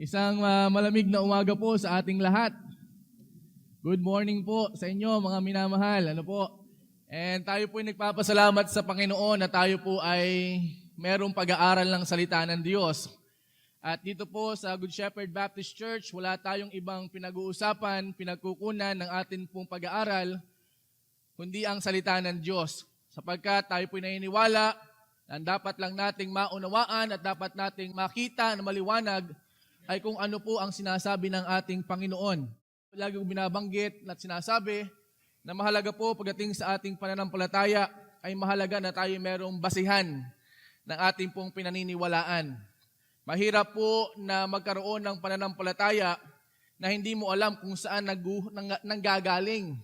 Isang malamig na umaga po sa ating lahat. Good morning po sa inyo mga minamahal. And tayo po ay nagpapasalamat sa Panginoon na tayo po ay merong pag-aaral ng salita ng Diyos. At dito po sa Good Shepherd Baptist Church, wala tayong ibang pinag-uusapan, pinagkukunan ng atin pong pag-aaral, kundi ang salita ng Diyos. Sapagkat tayo po ay naniniwala na dapat lang nating maunawaan at dapat nating makita na maliwanag ay kung ano po ang sinasabi ng ating Panginoon. Lagi kong binabanggit at sinasabi na mahalaga po pagdating sa ating pananampalataya ay mahalaga na tayo merong basihan ng ating pong pinaniniwalaan. Mahirap po na magkaroon ng pananampalataya na hindi mo alam kung saan nanggagaling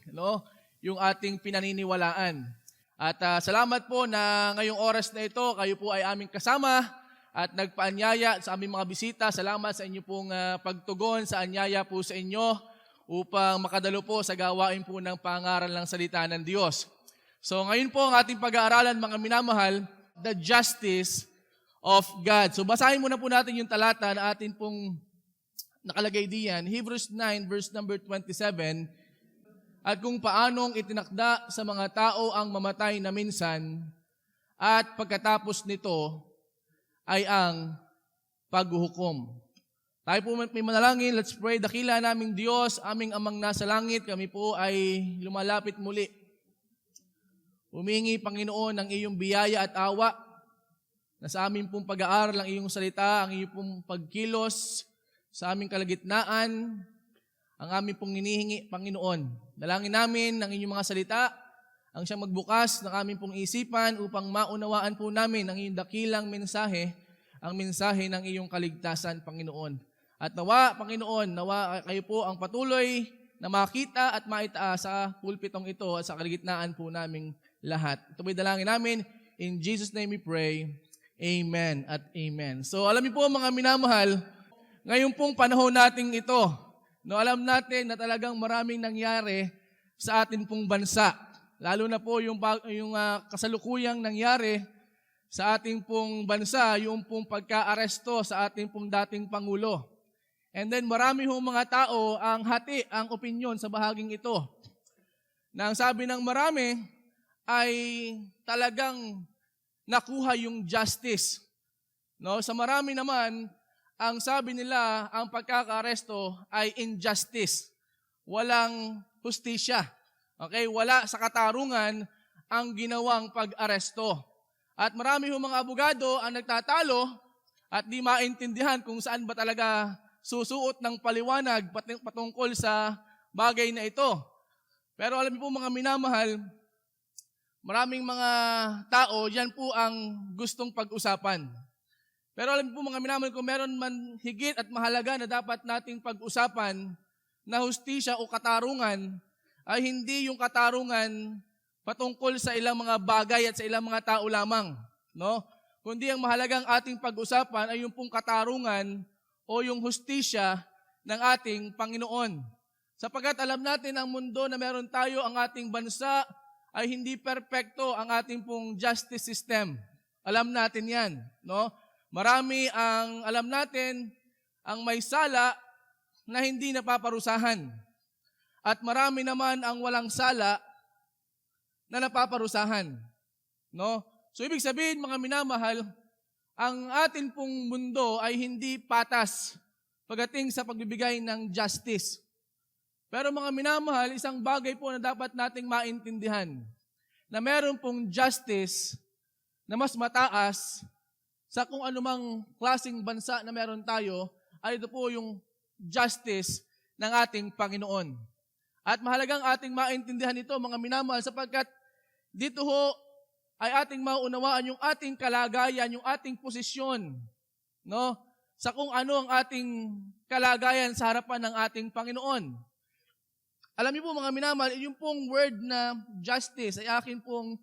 yung ating pinaniniwalaan. At salamat po na ngayong oras na ito, kayo po ay aming kasama at nagpaanyaya sa aming mga bisita. Salamat sa inyo pong pagtugon sa anyaya po sa inyo upang makadalo po sa gawain po ng pangaral ng salita ng Diyos. So ngayon po ang ating pag-aaralan mga minamahal, the justice of God. So basahin muna po natin yung talata na atin pong nakalagay diyan, Hebrews 9 verse number 27, at kung paanong itinakda sa mga tao ang mamatay na minsan at pagkatapos nito ay ang paghuhukom. Tayo po may manalangin. Let's pray. Dakila naming Diyos, aming amang nasa langit, kami po ay lumalapit muli. Humingi, Panginoon, ng iyong biyaya at awa na sa aming pong pag-aaral ang iyong salita, ang iyong pong pagkilos sa aming kalagitnaan, ang aming pong hinihingi, Panginoon. Dalangin namin ng inyong mga salita, ang siyang magbukas ng aming pong isipan upang maunawaan po namin ang iyong dakilang mensahe, ang mensahe ng iyong kaligtasan, Panginoon. At nawa, Panginoon, nawa kayo po ang patuloy na makita at maitaas sa pulpitong ito at sa kaligitnaan po naming lahat. Ito po'y dalangin namin. In Jesus' name we pray. Amen at amen. So alam niyo po mga minamahal, ngayon pong panahon nating ito, alam natin na talagang maraming nangyari sa atin pong bansa. Lalo na po yung kasalukuyang nangyari sa ating pong bansa, yung pong pagka-aresto sa ating pong dating Pangulo. And then marami hong mga tao ang hati, ang opinyon sa bahaging ito. Na ang sabi ng marami ay talagang nakuha yung justice. Sa marami naman, ang sabi nila, ang pagkaka-aresto ay injustice. Walang hustisya. Okay, wala sa katarungan ang ginawang pag-aresto. At marami hong mga abogado ang nagtatalo at di maintindihan kung saan ba talaga susuot ng paliwanag patungkol sa bagay na ito. Pero alam niyo po mga minamahal, maraming mga tao, yan po ang gustong pag-usapan. Pero alam niyo po mga minamahal, kung meron man higit at mahalaga na dapat nating pag-usapan na hustisya o katarungan, ay hindi yung katarungan patungkol sa ilang mga bagay at sa ilang mga tao lamang. Kundi ang mahalagang ating pag-usapan ay yung pong katarungan o yung hustisya ng ating Panginoon. Sapagkat alam natin ang mundo na meron tayo, ang ating bansa ay hindi perpekto ang ating pong justice system. Alam natin yan. Marami ang alam natin ang may sala na hindi napaparusahan. At marami naman ang walang sala na napaparusahan. So ibig sabihin mga minamahal, ang atin pong mundo ay hindi patas pagdating sa pagbibigay ng justice. Pero mga minamahal, isang bagay po na dapat nating maintindihan, na meron pong justice na mas mataas sa kung anumang klaseng bansa na meron tayo, ay ito po yung justice ng ating Panginoon. At mahalagang ating maintindihan ito, mga minamahal, sapagkat dito ho ay ating maunawaan yung ating kalagayan, yung ating posisyon, sa kung ano ang ating kalagayan sa harapan ng ating Panginoon. Alam niyo po mga minamahal, yung pong word na justice ay akin pong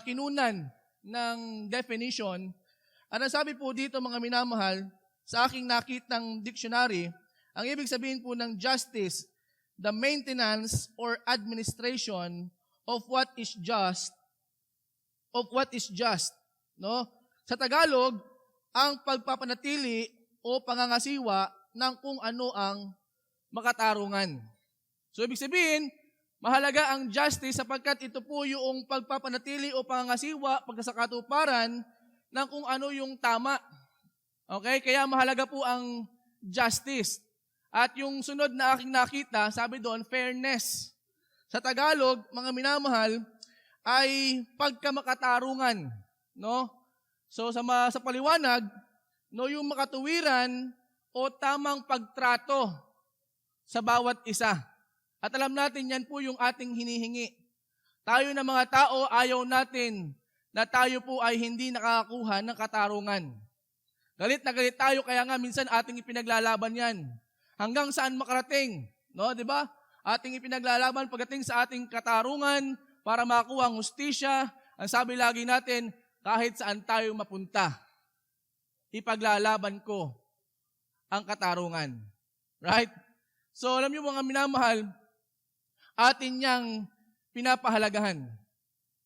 kinunan ng definition. Ang sabi po dito mga minamahal, sa aking nakitang dictionary, ang ibig sabihin po ng justice, the maintenance or administration of what is just, Sa Tagalog, ang pagpapanatili o pangangasiwa ng kung ano ang makatarungan. So ibig sabihin, mahalaga ang justice sapagkat ito po yung pagpapanatili o pangangasiwa pagkasakatuparan ng kung ano yung tama. Okay? Kaya mahalaga po ang justice. At yung sunod na aking nakita, sabi doon, fairness. Sa Tagalog, mga minamahal, ay pagkamakatarungan. No? So sa paliwanag, no, yung makatuwiran o tamang pagtrato sa bawat isa. At alam natin yan po yung ating hinihingi. Tayo na mga tao, ayaw natin na tayo po ay hindi nakakakuha ng katarungan. Galit na galit tayo, kaya nga minsan ating ipinaglalaban yan. Hanggang saan makarating, no, 'di ba? Ating ipinaglalaban pagdating sa ating katarungan para makuha ang hustisya. Ang sabi lagi natin, kahit saan tayo mapunta, ipaglalaban ko ang katarungan. Right? So alam niyo mga minamahal, atin yang pinapahalagahan.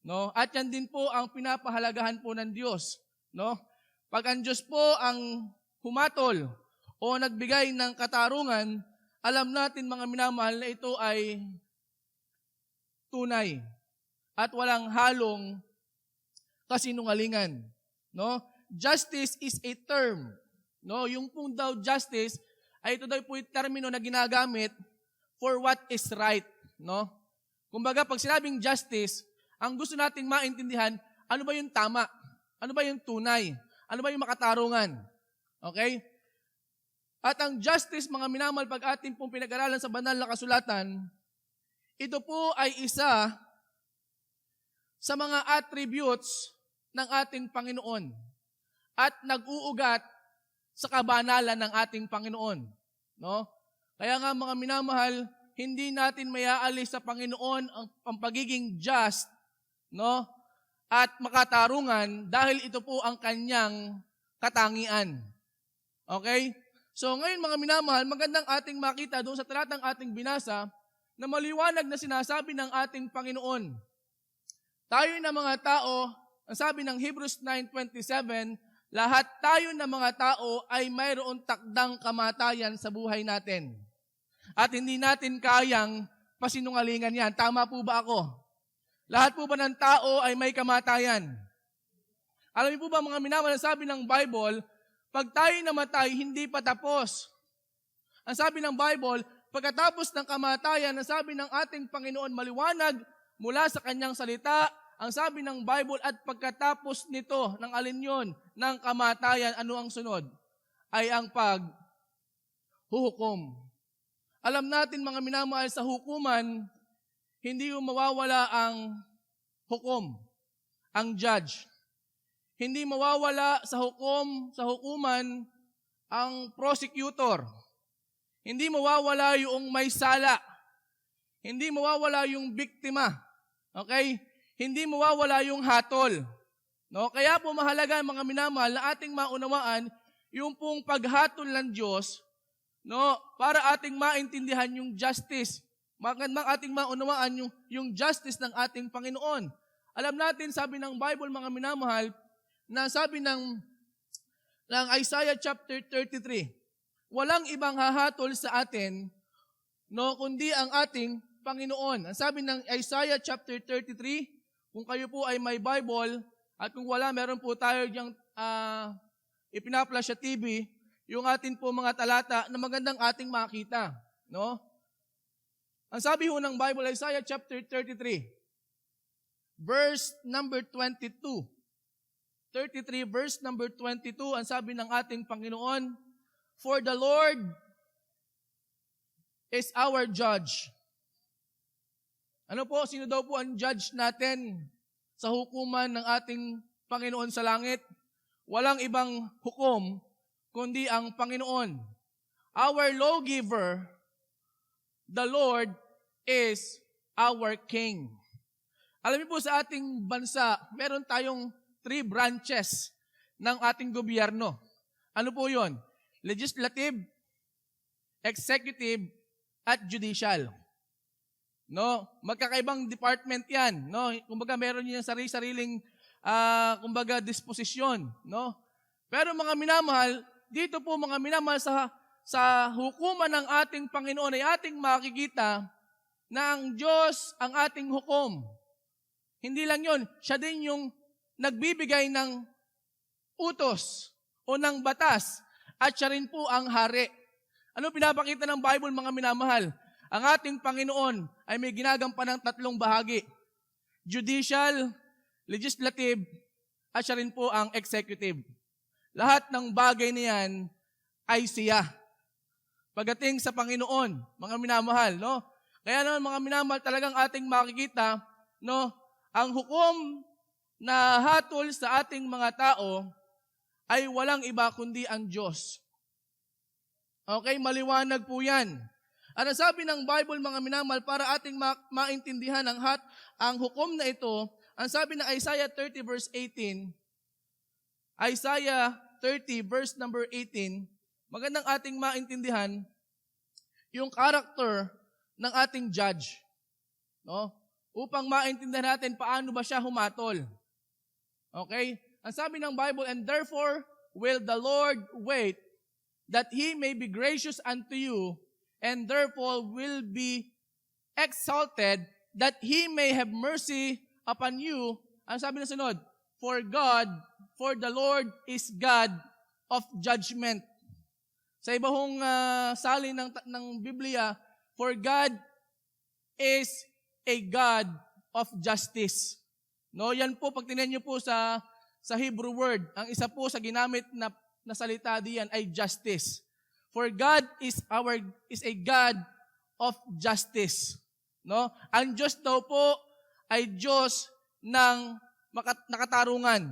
No? At yan din po ang pinapahalagahan po ng Diyos. No? Pag ang Diyos po ang humatol o nagbigay ng katarungan, alam natin mga minamahal na ito ay tunay at walang halong kasinungalingan. No? Justice is a term. No? Yung pong daw justice ay ito daw po yung termino na ginagamit for what is right. No? Kumbaga, pag sinabing justice, ang gusto nating maintindihan, ano ba yung tama? Ano ba yung tunay? Ano ba yung makatarungan? Okay? At ang justice, mga minamahal, pag ating pong pinag-aralan sa banal na kasulatan, ito po ay isa sa mga attributes ng ating Panginoon at nag-uugat sa kabanalan ng ating Panginoon. No? Kaya nga mga minamahal, hindi natin mayaalis sa Panginoon ang pagiging just, no? At makatarungan dahil ito po ang kanyang katangian. Okay? So ngayon mga minamahal, magandang ating makita doon sa talatang ating binasa na maliwanag na sinasabi ng ating Panginoon. Tayo na mga tao, ang sabi ng Hebrews 9:27, lahat tayo na mga tao ay mayroon takdang kamatayan sa buhay natin. At hindi natin kayang pasinungalingan yan. Tama po ba ako? Lahat po ba ng tao ay may kamatayan? Alam niyo po ba mga minamahal, sabi ng Bible, pag tayo namatay, hindi pa tapos. Ang sabi ng Bible, pagkatapos ng kamatayan, ang sabi ng ating Panginoon maliwanag mula sa kanyang salita, ang sabi ng Bible, at pagkatapos nito, ng alin yun, ng kamatayan, ano ang sunod? Ay ang paghuhukom. Alam natin mga minamahal, sa hukuman, hindi mawawala ang hukom, ang judge. Hindi mawawala sa hukuman, ang prosecutor. Hindi mawawala yung may sala. Hindi mawawala yung biktima. Okay? Hindi mawawala yung hatol. No? Kaya po mahalaga mga minamahal na ating maunawaan yung pong paghatol ng Diyos, no, para ating maintindihan yung justice. Magandang ating maunawaan yung justice ng ating Panginoon. Alam natin, sabi ng Bible mga minamahal, na sabi ng Isaiah chapter 33, walang ibang hahatol sa atin, no, kundi ang ating Panginoon. Ang sabi ng Isaiah chapter 33, kung kayo po ay may Bible, at kung wala, meron po tayo diyang ipinaplash sa TV, yung atin po mga talata na magandang ating makita. No? Ang sabi ho ng Bible, Isaiah chapter 33, verse number 22. 33 verse number 22, ang sabi ng ating Panginoon, for the Lord is our judge. Ano po, sino daw po ang judge natin sa hukuman ng ating Panginoon sa langit? Walang ibang hukom, kundi ang Panginoon. Our lawgiver, the Lord is our King. Alam niyo po sa ating bansa, meron tayong 3 branches ng ating gobyerno. Ano po yon? Legislative, executive, at judicial. No, magkakaibang department 'yan, no? Kumbaga meron 'yung sariling kumbaga disposisyon, no? Pero mga minamahal, dito po mga minamahal sa hukuman ng ating Panginoon ay ating makikita na ang Diyos ang ating hukom. Hindi lang yon, siya din yung nagbibigay ng utos o ng batas at siya rin po ang hari. Ano pinapakita ng Bible mga minamahal? Ang ating Panginoon ay may ginagampan ng tatlong bahagi. Judicial, legislative, at siya rin po ang executive. Lahat ng bagay niyan ay siya. Pagdating sa Panginoon, mga minamahal, no? Kaya naman mga minamahal, talagang ating makikita, no, ang hukom na hatol sa ating mga tao ay walang iba kundi ang Diyos. Okay, maliwanag po yan. At sabi ng Bible, mga minamahal, para ating maintindihan ang hukom na ito, ang sabi ng Isaiah 30 verse 18, Isaiah 30 verse number 18, magandang ating maintindihan yung character ng ating judge. No? Upang maintindihan natin paano ba siya humatol. Okay? Ang sabi ng Bible, and therefore will the Lord wait that He may be gracious unto you, and therefore will be exalted that He may have mercy upon you. Ang sabi na sunod, for the Lord is God of judgment. Sa iba hong salin ng Biblia, for God is a God of justice. No, yan po pag tingnan niyo po sa Hebrew word, ang isa po sa ginamit na salita diyan ay justice. For God is a God of justice. No? Ang Diyos daw po ay Diyos ng nakatarungan.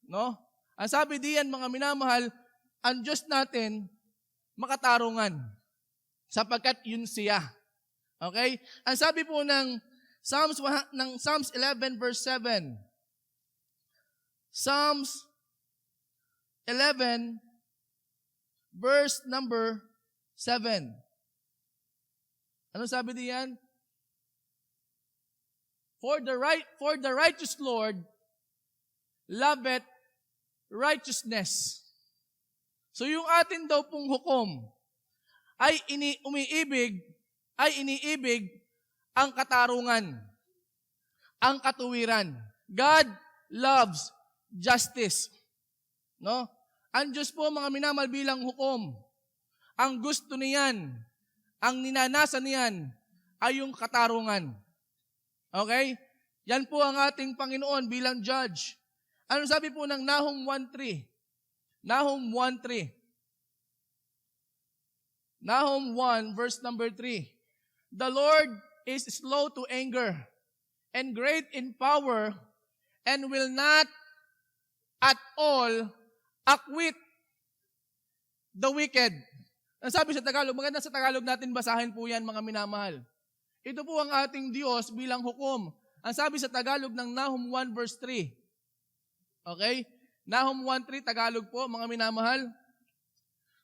No? Ang sabi diyan mga minamahal, ang Diyos natin makatarungan sapagkat yun siya. Okay? Ang sabi po ng Psalms 11 verse 7. Psalms 11 verse number 7. Ano sabi diyan? For the righteous Lord loveth righteousness. So yung atin daw pong hukom ay iniibig ang katarungan, ang katuwiran. God loves justice. No? Ang Diyos po mga minamahal bilang hukom, ang gusto niyan, ang ninanasa niyan ay yung katarungan. Okay? Yan po ang ating Panginoon bilang judge. Ano sabi po ng Nahum 1:3? Nahum 1:3. Nahum 1 verse number 3. The Lord is slow to anger and great in power and will not at all acquit the wicked. Ang sabi sa Tagalog, maganda sa Tagalog natin basahin po yan mga minamahal. Ito po ang ating Diyos bilang hukom. Ang sabi sa Tagalog ng Nahum 1 verse 3. Okay? Nahum 1:3, Tagalog po, mga minamahal.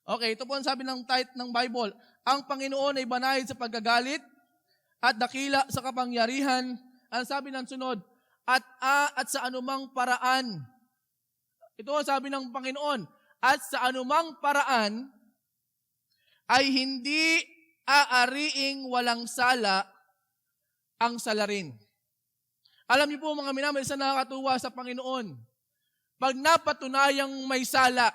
Okay, ito po ang sabi ng title ng Bible. Ang Panginoon ay banayad sa pagkagalit at dakila sa kapangyarihan. Ang sabi ng sunod, at sa anumang paraan. Ito ang sabi ng Panginoon, at sa anumang paraan ay hindi aariing walang sala ang salarin. Alam niyo po mga minamahal, isa nakakatuwa sa Panginoon. Pag napatunayang may sala,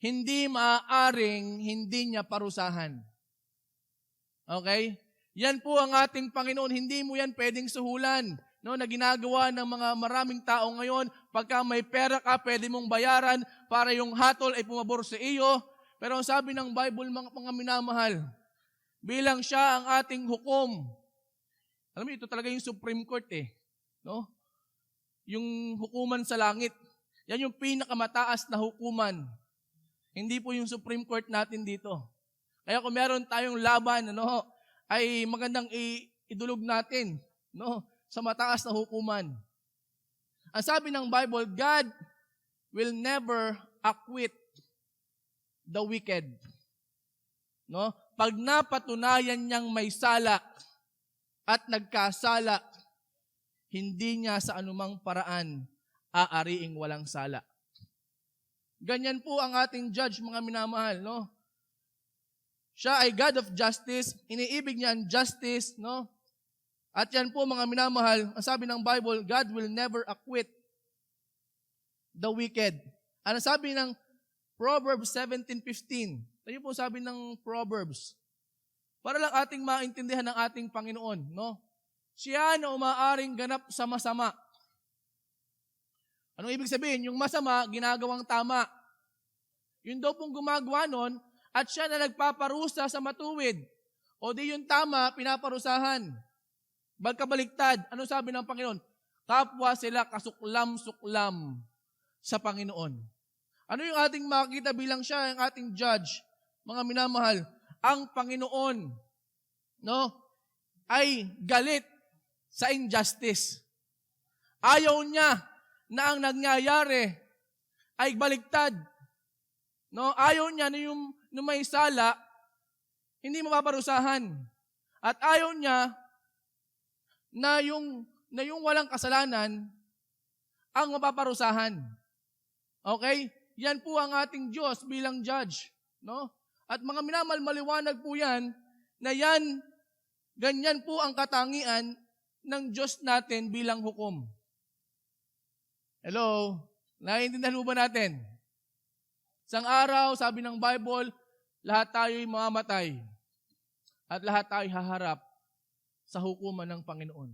hindi maaaring hindi niya parusahan. Okay? Yan po ang ating Panginoon. Hindi mo yan pwedeng suhulan. No, na ginagawa ng mga maraming tao ngayon. Pagka may pera ka, pwede mong bayaran para yung hatol ay pumabor sa iyo. Pero ang sabi ng Bible, mga minamahal, bilang siya ang ating hukom. Alam mo, ito talaga yung Supreme Court No? Yung hukuman sa langit. Yan yung pinakamataas na hukuman. Hindi po yung Supreme Court natin dito. Kaya kung meron tayong laban, ay magandang idulog natin, sa mataas na hukuman. Ang sabi ng Bible, God will never acquit the wicked. No? Pag napatunayan niyang may sala at nagkasala, hindi niya sa anumang paraan aariing walang sala. Ganyan po ang ating judge, mga minamahal, no? Siya ay God of justice, iniibig niya ang justice, no? At yan po, mga minamahal, ang sabi ng Bible, God will never acquit the wicked. Ano sabi ng Proverbs 17:15? Tayo po sabi ng Proverbs. Para lang ating maintindihan ng ating Panginoon, no? Siya na umaaring ganap sa masama. Anong ibig sabihin? Yung masama, ginagawang tama. Yun daw pong gumagawa nun, at siya na nagpaparusa sa matuwid. O di yung tama, pinaparusahan. Bagkabaliktad, ano sabi ng Panginoon? Kapwa sila kasuklam-suklam sa Panginoon. Ano yung ating makikita bilang siya, ang ating judge? Mga minamahal, ang Panginoon, no, ay galit sa injustice. Ayaw niya na ang nangyayari ay baliktad. No, ayaw niya na yung may sala, hindi mapaparusahan. At ayaw niya na yung walang kasalanan ang mapaparusahan. Okay? Yan po ang ating Diyos bilang judge, no? At mga minamahal, maliwanag po yan na yan, ganyan po ang katangian ng Diyos natin bilang hukom. Hello? Naiintindihan mo ba natin? Isang araw, sabi ng Bible, lahat tayo'y mamamatay at lahat tayo'y haharap sa hukuman ng Panginoon.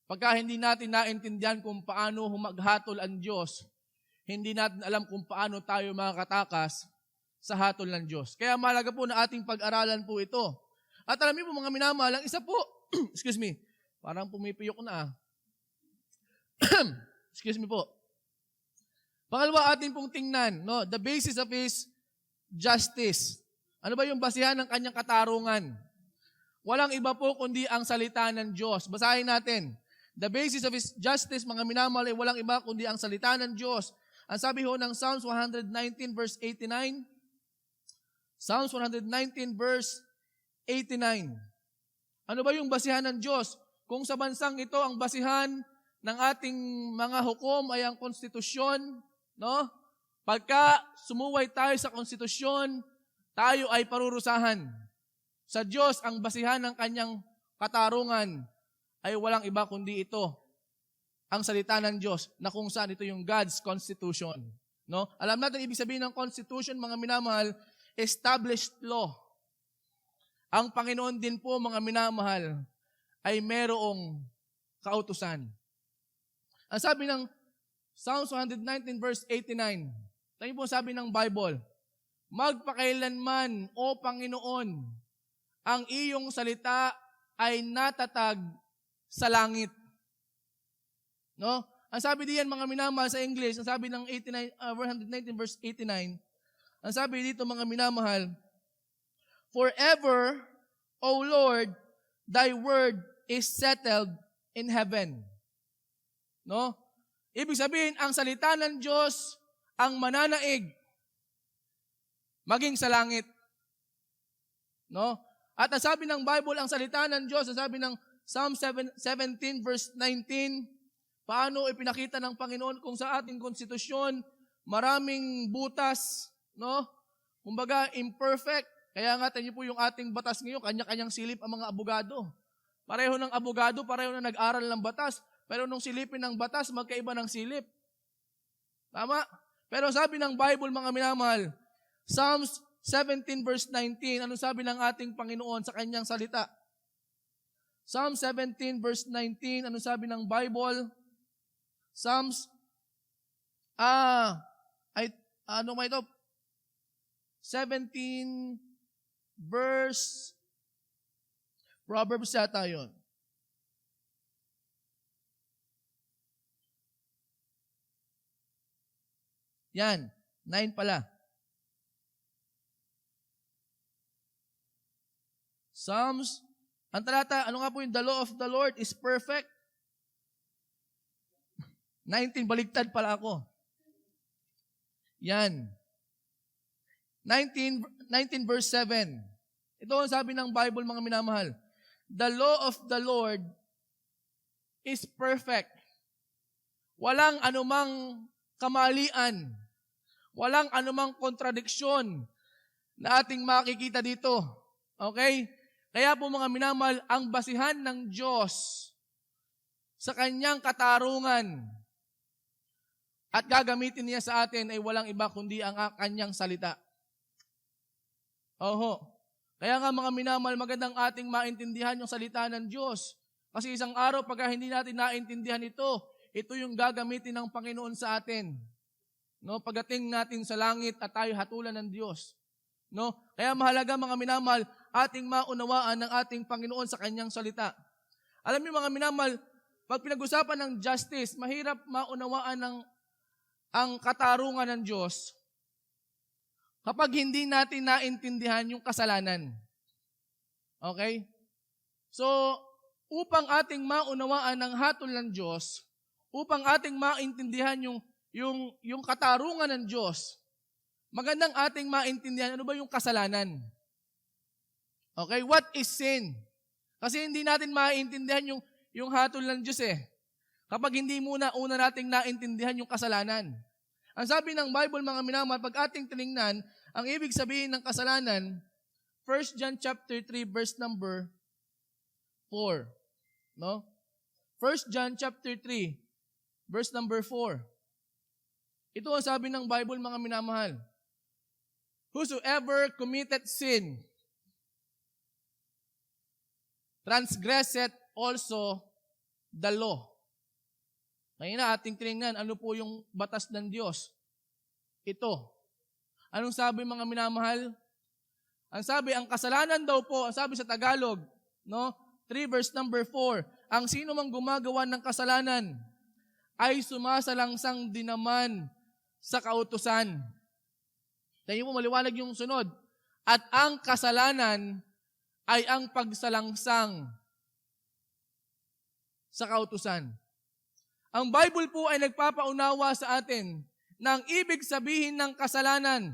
Pagka hindi natin naintindihan kung paano humaghatol ang Diyos, hindi natin alam kung paano tayo makakatakas sa hatol ng Diyos. Kaya mahalaga po na ating pag-aralan po ito. At alam niyo po, mga minamahal, ang isa po, excuse me, parang pumipiyok na. Excuse me po. Pangalawa, atin pong tingnan, no, the basis of His justice. Ano ba yung basihan ng kanyang katarungan? Walang iba po kundi ang salita ng Diyos. Basahin natin. The basis of His justice, mga minamahal, ay walang iba kundi ang salita ng Diyos. Ang sabi ho ng Psalms 119 verse 89, Psalms 119 verse 89. Ano ba yung basihan ng Diyos? Kung sa bansang ito ang basihan ng ating mga hukom ay ang konstitusyon, no? Pagka sumuway tayo sa konstitusyon, tayo ay parurusahan. Sa Diyos, ang basihan ng kanyang katarungan ay walang iba kundi ito, ang salita ng Diyos, na kung saan ito yung God's constitution. No? Alam natin, ibig sabihin ng constitution, mga minamahal, established law. Ang Panginoon din po, mga minamahal, ay merong kautusan. Ang sabi ng Psalms 119 verse 89, tayo po sabi ng Bible, magpakailanman, O Panginoon, ang iyong salita ay natatag sa langit. No? Ang sabi diyan, mga minamahal, sa English, ang sabi ng 119 verse 89, ang sabi dito, mga minamahal, forever, O Lord, thy word is settled in heaven. No? Ibig sabihin, ang salita ng Diyos ang mananaig maging sa langit. No? At ang sabi ng Bible, ang salita ng Diyos, ang sabi ng Psalm 17 verse 19, paano ipinakita ng Panginoon kung sa ating konstitusyon maraming butas, no? Kumbaga imperfect. Kaya nga tayo po yung ating batas ngayon, kanya-kanyang silip ang mga abogado. Pareho ng abogado, pareho na nag-aral ng batas. Pero nung silipin ng batas, magkaiba ng silip. Tama? Pero sabi ng Bible, mga minamahal, Psalms 17 verse 19, ano sabi ng ating Panginoon sa kanyang salita? Psalm 17 verse 19, ano sabi ng Bible? Psalms, ano ba ito? 17 verse, Proverbs yata yun. Yan, 9 pala. Psalms, ang talata, ano nga po yung the law of the Lord is perfect? 19, baligtad pala ako. Yan. 19 verse 7. Ito ang sabi ng Bible, mga minamahal. The law of the Lord is perfect. Walang anumang kamalian Walang anumang kontradiksyon na ating makikita dito. Okay? Kaya po mga minamahal, ang basihan ng Diyos sa kanyang katarungan at gagamitin niya sa atin ay walang iba kundi ang kanyang salita. Oho. Kaya nga mga minamahal, magandang ating maintindihan yung salita ng Diyos. Kasi isang araw, pagka hindi natin naintindihan ito yung gagamitin ng Panginoon sa atin. No, pagdating natin sa langit at tayo hatulan ng Diyos. No? Kaya mahalaga mga minamahal, ating maunawaan ng ating Panginoon sa kanyang salita. Alam niyo mga minamahal, pag pinag-usapan ng justice, mahirap maunawaan ang katarungan ng Diyos kapag hindi natin naintindihan yung kasalanan. Okay? So, upang ating maunawaan ang hatol ng Diyos, upang ating maintindihan yung katarungan ng Diyos, magandang ating maintindihan ano ba yung kasalanan. Okay? What is sin? Kasi hindi natin maintindihan yung hatol ng Diyos kapag hindi una nating naintindihan yung kasalanan. Ang sabi ng Bible, mga minamahal, pag ating tinignan, ang ibig sabihin ng kasalanan, 1 John chapter 3, verse number 4. No? 1 John chapter 3, verse number 4. Ito ang sabi ng Bible, mga minamahal. Whosoever committed sin, transgresseth also the law. Ngayon na ating tinignan, ano po yung batas ng Diyos? Ito. Anong sabi mga minamahal? Ang sabi, ang kasalanan daw po, ang sabi sa Tagalog, no? 3 verse number 4, ang sino mang gumagawa ng kasalanan ay sumasalangsang din naman sa kautusan. Tayo po maliwanag yung sunod. At ang kasalanan ay ang pagsalangsang sa kautusan. Ang Bible po ay nagpapaunawa sa atin na ang ibig sabihin ng kasalanan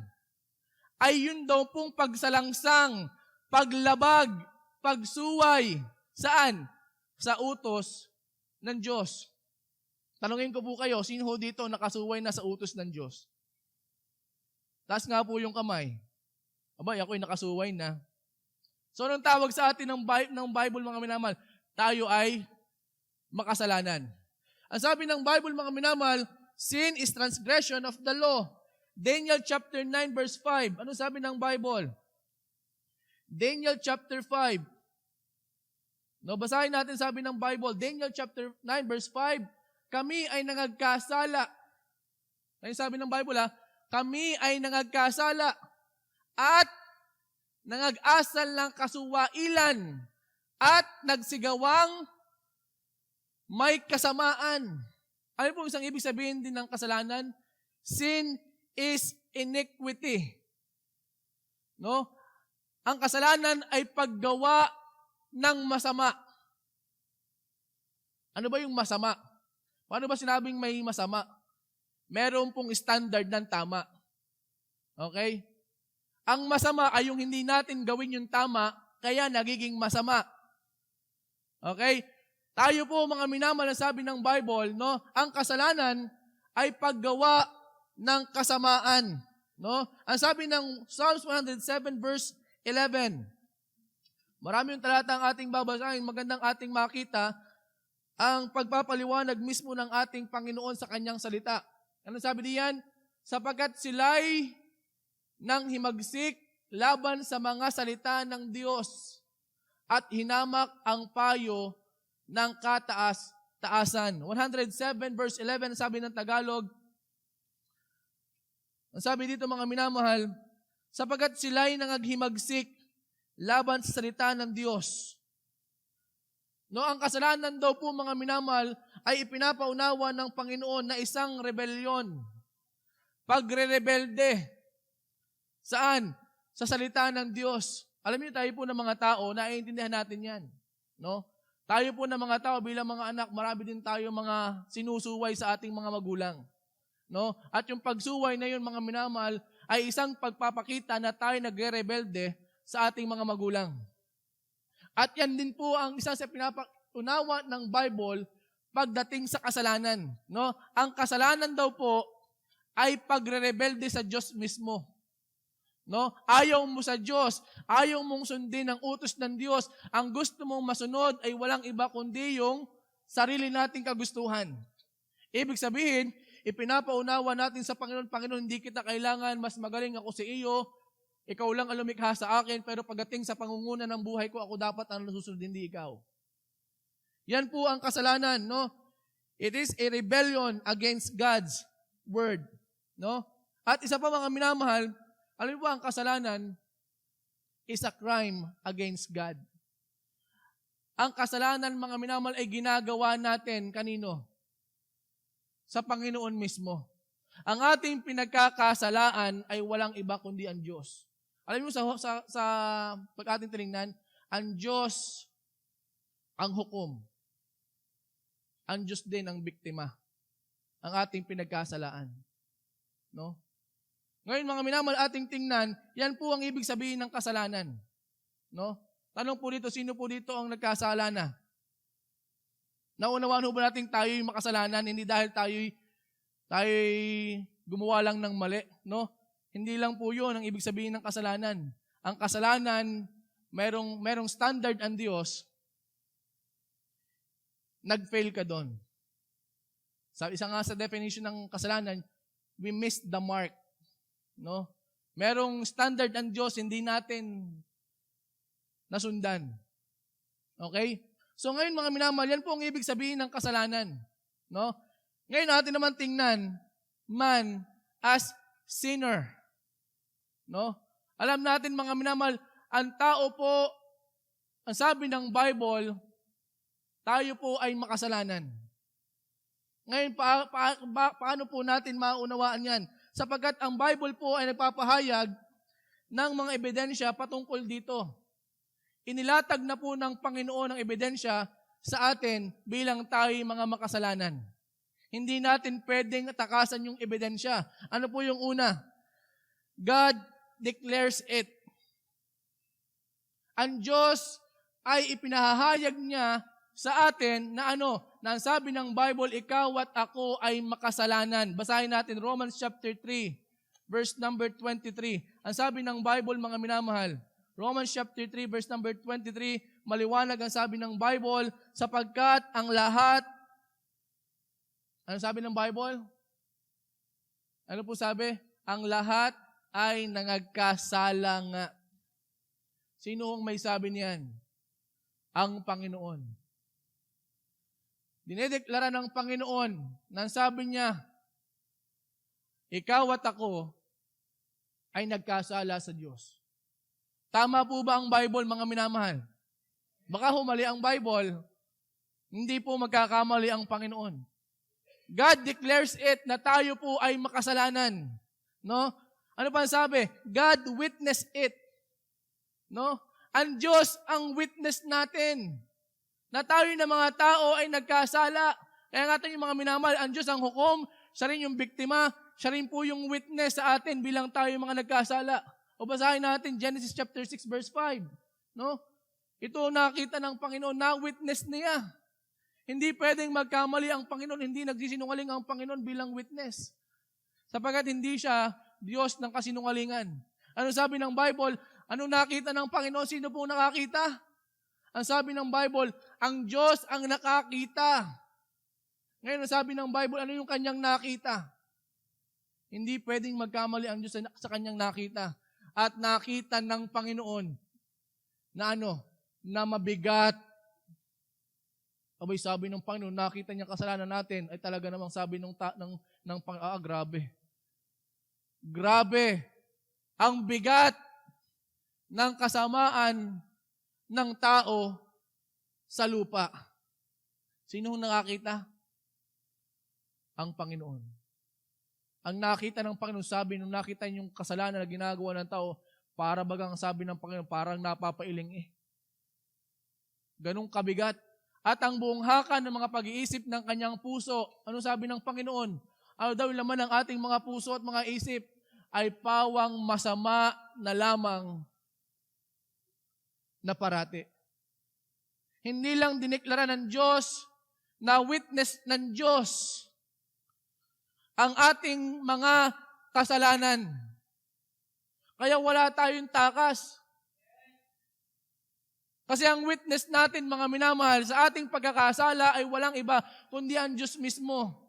ay yun daw pong pagsalangsang, paglabag, pagsuway. Saan? Sa utos ng Diyos. Tanungin ko po kayo, sino ho dito nakasuway na sa utos ng Diyos? Taas nga po yung kamay. Abay, ako'y nakasuway na. So, anong tawag sa atin ng Bible, mga minamahal? Tayo ay makasalanan. Ang sabi ng Bible, mga minamahal, sin is transgression of the law. Daniel chapter 9, verse 5. Ano sabi ng Bible? Daniel chapter 5. No, basahin natin sabi ng Bible. Daniel chapter 9, verse 5. Kami ay nangagkasala. Ano sabi ng Bible, kami ay nangagkasala at nangag-asal ng kasuwailan at nagsigawang may kasamaan. Ano po isang ibig sabihin din ng kasalanan? Sin is iniquity. No? Ang kasalanan ay paggawa ng masama. Ano ba yung masama? Paano ba sinabing may masama? Meron pong standard ng tama. Okay? Ang masama ay yung hindi natin gawin yung tama, kaya nagiging masama. Okay? Tayo po mga minamahal, sabi ng Bible, no, ang kasalanan ay paggawa ng kasamaan, no? Ang sabi ng Psalms 107 verse 11. Marami yung talata ang ating babasahin, magandang ating makita ang pagpapaliwanag mismo ng ating Panginoon sa kanyang salita. Ano sabi diyan? Sapagkat sila'y nang himagsik laban sa mga salita ng Diyos at hinamak ang payo ng kataas-taasan. 107 verse 11, sabi ng Tagalog, ang sabi dito mga minamahal, sapagkat sila'y nangaghimagsik laban sa salita ng Diyos. No, ang kasalanan daw po mga minamahal ay ipinapaunawa ng Panginoon na isang rebelyon. Pagre-rebelde. Saan? Sa salita ng Diyos. Alam niyo, tayo po ng mga tao, naiintindihan natin yan. No? Tayo po ng mga tao bilang mga anak, marami din tayo mga sinusuway sa ating mga magulang. No? At yung pagsuway na yun, mga minamahal, ay isang pagpapakita na tayo nagre-rebelde sa ating mga magulang. At yan din po ang isa sa pinapaunawa ng Bible pagdating sa kasalanan. No? Ang kasalanan daw po ay pagre-rebelde sa Diyos mismo. No? Ayaw mo sa Diyos, ayaw mong sundin ang utos ng Diyos. Ang gusto mong masunod ay walang iba kundi yung sarili nating kagustuhan. Ibig sabihin, ipinapaunawa natin sa Panginoon, Panginoon, hindi kita kailangan, mas magaling ako sa iyo, ikaw lang ang lumikha sa akin, pero pagdating sa pangunguna ng buhay ko, ako dapat ang nasusunod, hindi ikaw. Yan po ang kasalanan, no? It is a rebellion against God's word, no? At isa pa mga minamahal, alam mo ba ang kasalanan is a crime against God. Ang kasalanan mga minamahal ay ginagawa natin kanino? Sa Panginoon mismo. Ang ating pinagkakasalaan ay walang iba kundi ang Diyos. Alam mo sa pag ating tinignan, ang Diyos ang hukom. Ang Diyos din ang biktima. Ang ating pinagkasalaan. No? Ngayon mga minamahal ating tingnan, yan po ang ibig sabihin ng kasalanan. No? Tanong po dito, sino po dito ang nagkasala na? Naunawaan ba natin tayo'y makasalanan, hindi dahil tayo'y gumawa lang ng mali, no? Hindi lang po 'yon ang ibig sabihin ng kasalanan. Ang kasalanan, merong standard ang Diyos. Nag-fail ka doon. Isa nga sa definition ng kasalanan, we missed the mark, no? Merong standard ang Diyos, hindi natin nasundan. Okay? So ngayon mga minamahal, yan po ang ibig sabihin ng kasalanan. No? Ngayon natin naman tingnan, man as sinner. No? Alam natin mga minamahal, ang tao po, ang sabi ng Bible, tayo po ay makasalanan. Ngayon, paano po natin maunawaan yan? Sapagkat ang Bible po ay nagpapahayag ng mga ebidensya patungkol dito. Inilatag na po ng Panginoon ang ebidensya sa atin bilang tayo mga makasalanan. Hindi natin pwedeng takasan yung ebidensya. Ano po yung una? God declares it. Ang Diyos ay ipinahayag niya sa atin na na ang sabi ng Bible, ikaw at ako ay makasalanan. Basahin natin Romans chapter 3, verse number 23. Ang sabi ng Bible, mga minamahal, Romans chapter 3, verse number 23, maliwanag ang sabi ng Bible, sapagkat ang lahat, ano sabi ng Bible? Ano po sabi? Ang lahat ay nangagkasala nga. Sino ang may sabi niyan? Ang Panginoon. Dinedeklara ng Panginoon na sabi niya, ikaw at ako ay nagkasala sa Diyos. Tama po ba ang Bible, mga minamahal? Baka humali ang Bible, hindi po magkakamali ang Panginoon. God declares it na tayo po ay makasalanan. No? Ano pa sabi? God witnessed it. No? Ang Diyos ang witness natin. Na tayo na mga tao ay nagkasala. Kaya nga tayo mga minamahal, ang Diyos ang hukom, siya rin yung biktima, siya rin po yung witness sa atin bilang tayo mga nagkasala. O basahin natin Genesis chapter 6 verse 5. No? Ito nakita ng Panginoon, na-witness niya. Hindi pwedeng magkamali ang Panginoon, hindi nagsisinungaling ang Panginoon bilang witness. Sapagkat hindi siya Diyos ng kasinungalingan. Ano sabi ng Bible? Ano nakita ng Panginoon? Sino po nakakita? Ang sabi ng Bible, ang Diyos ang nakakita. Ngayon, ang sabi ng Bible, ano yung kanyang nakita? Hindi pwedeng magkamali ang Diyos sa kanyang nakita. At nakita ng Panginoon na na mabigat. Abay, sabi ng Panginoon, nakita niya kasalanan natin, ay talaga namang sabi ng Panginoon, grabe. Grabe. Ang bigat ng kasamaan ng tao sa lupa. Sino nakakita? Ang Panginoon. Ang nakita ng Panginoon, sabi nung nakita yung kasalanan na ginagawa ng tao, para bagang sabi ng Panginoon, parang napapailing Ganong kabigat. At ang buong haka ng mga pag-iisip ng kanyang puso, ano sabi ng Panginoon? Ano daw yung laman ng ating mga puso at mga isip? Ay pawang masama na lamang na parati. Hindi lang dineklara ng Diyos, na witness ng Diyos, ang ating mga kasalanan. Kaya wala tayong takas. Kasi ang witness natin, mga minamahal, sa ating pagkakasala ay walang iba, kundi ang Diyos mismo.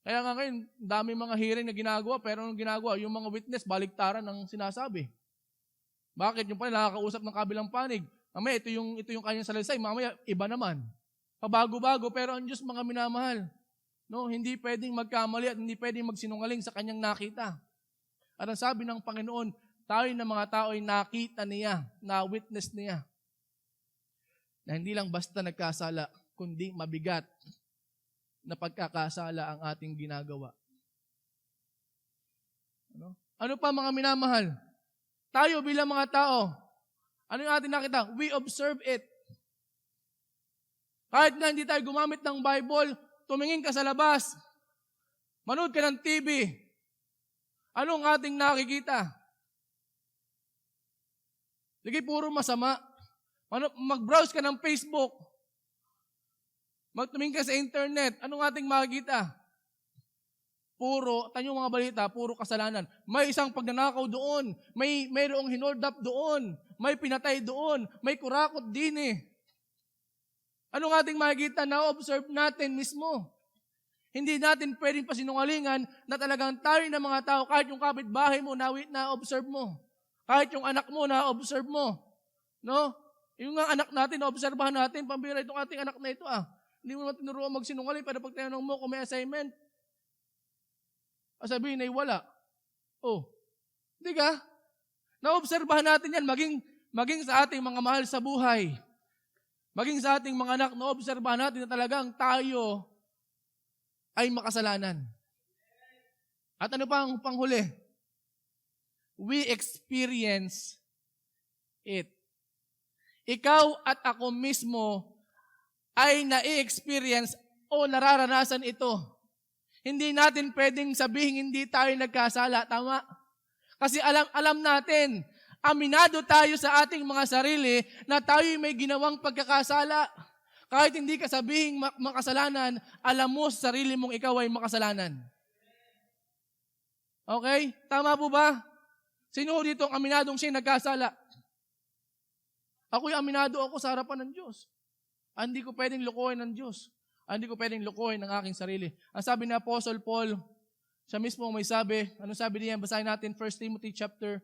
Kaya nga ngayon, dami mga hearing na ginagawa, pero anong ginagawa? Yung mga witness, baliktaran ang sinasabi. Bakit? Yung pala nakakausap ng kabilang panig. Mamaya, ito yung kanyang salaysay, mamaya, iba naman. Pabago-bago, pero ang Diyos, mga minamahal, no, hindi pwedeng magkamali at hindi pwedeng magsinungaling sa kanyang nakita. At ang sabi ng Panginoon, tayo na mga tao ay nakita niya, na-witness niya, na hindi lang basta nagkasala, kundi mabigat na pagkakasala ang ating ginagawa. Ano pa mga minamahal? Tayo bilang mga tao, ano yung ating nakita? We observe it. Kahit na hindi tayo gumamit ng Bible, tumingin ka sa labas, manood ka ng TV, anong ating nakikita? Sige, puro masama. Mag-browse ka ng Facebook. Magtumingin ka sa internet. Anong ating makikita? Tanyong mga balita, puro kasalanan. May isang pagnanakaw doon. Mayroong hinold up doon. May pinatay doon. May kurakot din eh. Anong ating makikita? Na-observe natin mismo. Hindi natin pwedeng pasinungalingan na talagang tayo ng mga tao, kahit yung kapitbahay mo, na-observe mo. Kahit yung anak mo, na-observe mo. No? Yung nga anak natin, na-obserbahan natin, pambira itong ating anak na ito Hindi mo naman tinuruan magsinungaling, pero pag tinanong mo kung may assignment, sabihin ay wala. Hindi ka? Na-obserbahan natin yan, maging sa ating mga mahal sa buhay. Maging sa ating mga anak, na-obserbahan natin na talagang tayo ay makasalanan. At ano pa ang panghuli? We experience it. Ikaw at ako mismo ay na-experience o nararanasan ito. Hindi natin pwedeng sabihin hindi tayo nagkasala. Tama? Kasi alam natin, aminado tayo sa ating mga sarili na tayo may ginawang pagkakasala. Kahit hindi ka sabihin makasalanan, alam mo sa sarili mong ikaw ay makasalanan. Okay? Tama po ba? Sino dito ang aminadong siya nagkasala? Ako'y aminado ako sa harapan ng Diyos. Hindi ko pwedeng lukuhin ng Diyos. Hindi ko pwedeng lukuhin ng aking sarili. Ang sabi ni Apostle Paul, siya mismo may sabi, ano sabi niya? Basahin natin 1 Timothy chapter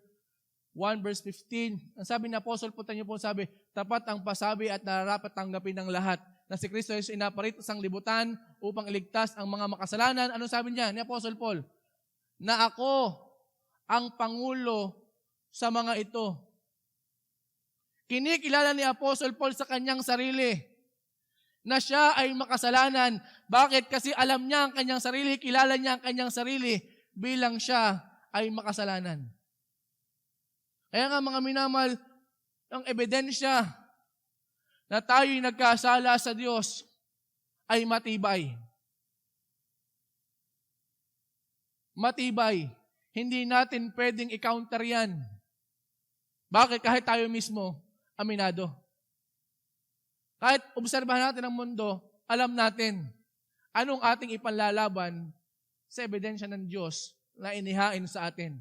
1 verse 15. Ang sabi ni Apostle Paul, tanyo po sabi, tapat ang pasabi at nararapat tanggapin ng lahat na si Kristo ay inaparito sa libutan upang iligtas ang mga makasalanan. Ano sabi niya ni Apostle Paul? Na ako ang pangulo sa mga ito. Kinikilala ni Apostle Paul sa kanyang sarili na siya ay makasalanan. Bakit? Kasi alam niya ang kanyang sarili, kilala niya ang kanyang sarili bilang siya ay makasalanan. Kaya nga mga minamahal, ang ebidensya na tayo'y nagkasala sa Diyos ay matibay. Matibay. Hindi natin pwedeng i-counter yan. Bakit? Kahit tayo mismo, aminado. Kahit obserbahan natin ang mundo, alam natin anong ating ipanlalaban sa ebidensya ng Diyos na inihain sa atin.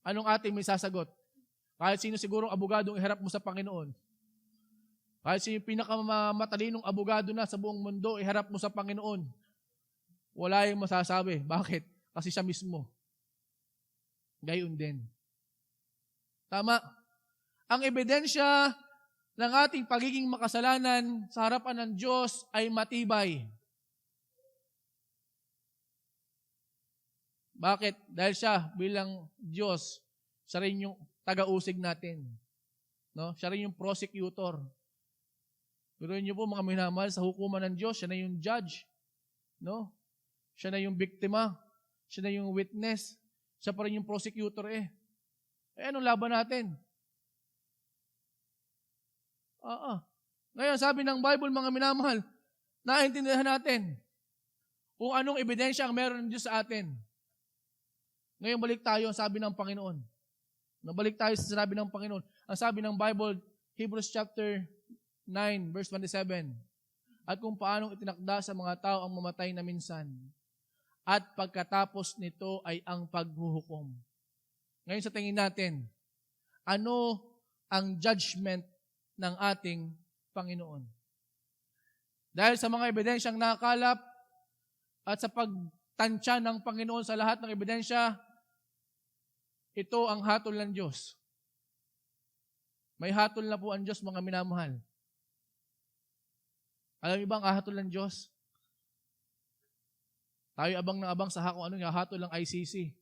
Anong ating may sasagot? Kahit sino sigurong abogadong iharap mo sa Panginoon. Kahit sino yung pinakamatalinong abogado na sa buong mundo, iharap mo sa Panginoon. Wala yung masasabi. Bakit? Kasi siya mismo. Gayon din. Tama. Ang ebidensya ng ating pagiging makasalanan sa harapan ng Diyos ay matibay. Bakit? Dahil siya bilang Diyos, siya rin yung taga-usig natin. No? Siya rin yung prosecutor. Pero niyo po mga minamahal, sa hukuman ng Diyos, siya na yung judge. No? Siya na yung biktima. Siya na yung witness. Siya pa rin yung prosecutor anong laban natin? Ngayon, sabi ng Bible, mga minamahal, naintindihan natin kung anong ebidensya ang meron ng Diyos sa atin. Ngayon, balik tayo, sabi ng Panginoon. Nabalik tayo sa sinabi ng Panginoon. Ang sabi ng Bible, Hebrews chapter 9, verse 27. at kung paanong itinakda sa mga tao ang mamatay na minsan. At pagkatapos nito ay ang paghuhukom. Ngayon sa tingin natin, ano ang judgment ng ating Panginoon? Dahil sa mga ebidensyang nakalap at sa pagtansya ng Panginoon sa lahat ng ebidensya, ito ang hatol ng Diyos. May hatol na po ang Diyos, mga minamahal. Alam niyo ba ang hatol ng Diyos? Tayo abang na abang sa kung ano yung hatol ng ICC.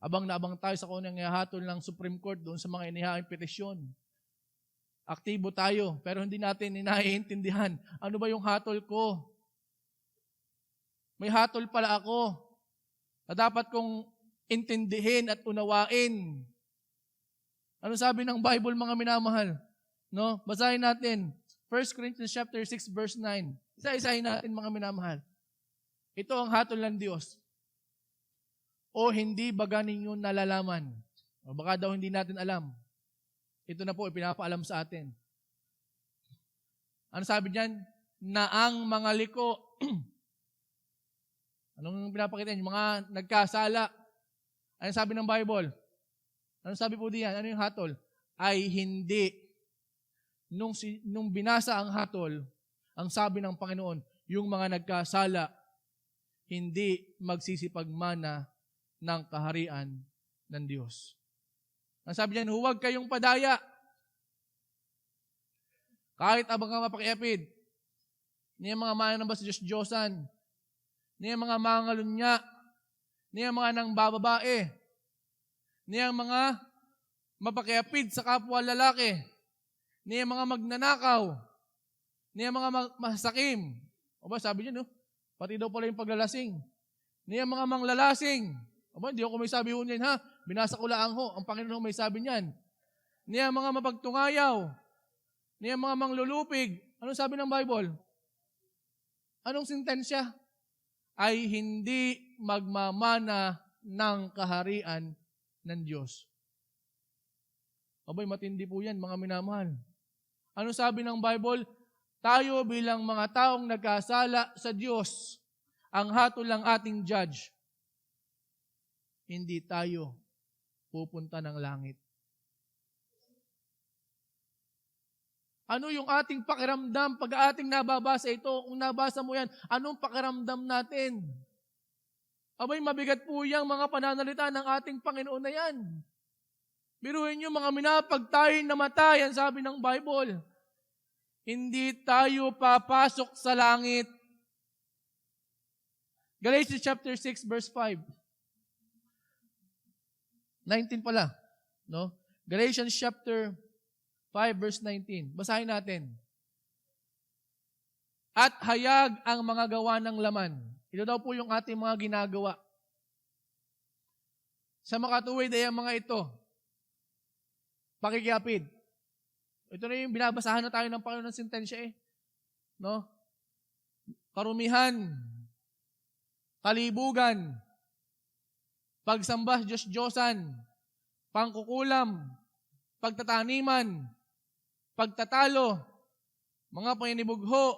Abang na abang tayo sa kung ano yung hatol ng Supreme Court doon sa mga inihaing petisyon. Aktibo tayo, pero hindi natin naiintindihan. Ano ba yung hatol ko? May hatol pala ako na dapat kong intindihin at unawain. Ano sabi ng Bible, mga minamahal? No? Basahin natin. 1 Corinthians chapter 6 verse 9. Isa-isahin natin, mga minamahal. Ito ang hatol ng Diyos. O hindi baga ninyo nalalaman? O baka daw hindi natin alam. Ito na po, pinapaalam sa atin. Ano sabi diyan? Na ang mga liko. Anong pinapakita niyo? Mga nagkasala. Ano sabi ng Bible? Ano sabi po diyan? Ano yung hatol? Ay hindi. Nung binasa ang hatol, ang sabi ng Panginoon, yung mga nagkasala, hindi magsisipagmana ng kaharian ng Diyos. Ang sabi niyan, huwag kayong padaya. Kahit abang ka mapakiapid, niya mga mananamba sa Diyos-Diyosan, niya mga mangalunya, niya mga nang bababae, niya mga mapakiapid sa kapwa lalaki, niya mga magnanakaw, niya mga masakim. O ba, sabi niya, no? Pati daw pala yung paglalasing. Niya mga manglalasing. O ba, hindi ako may sabi ho niyan, ha? Binasa ko lang ho. Ang Panginoon may sabi niyan. Niya mga mapagtungayaw. Niya mga manglulupig. Anong sabi ng Bible? Anong sentensya? Ay hindi magmamana ng kaharian ng Diyos. Abay, matindi po yan, mga minamahal. Ano sabi ng Bible? Tayo bilang mga taong nagkasala sa Diyos, ang hatol ng ating judge, hindi tayo pupunta ng langit. Ano yung ating pakiramdam pag ating nababasa ito? Kung nabasa mo yan, anong pakiramdam natin? Abay, mabigat po yung mga pananalita ng ating Panginoon na yan. Biruin nyo, mga minapag tayo'y namatay, ang sabi ng Bible. Hindi tayo papasok sa langit. Galatians chapter 6 verse 5. 19 pala, no? Galatians chapter 5 verse 19. Basahin natin. At hayag ang mga gawa ng laman. Ito daw po yung ating mga ginagawa. Sa makatuwid ay ang mga ito. Pakikiapid. Ito na yung binabasahan na tayo ng Panginoon ng sentensya eh. No? Karumihan, kalibugan, pagsamba Diyos-Diyosan, pangkukulam, pagtataniman, pagtatalo, mga paninibugho,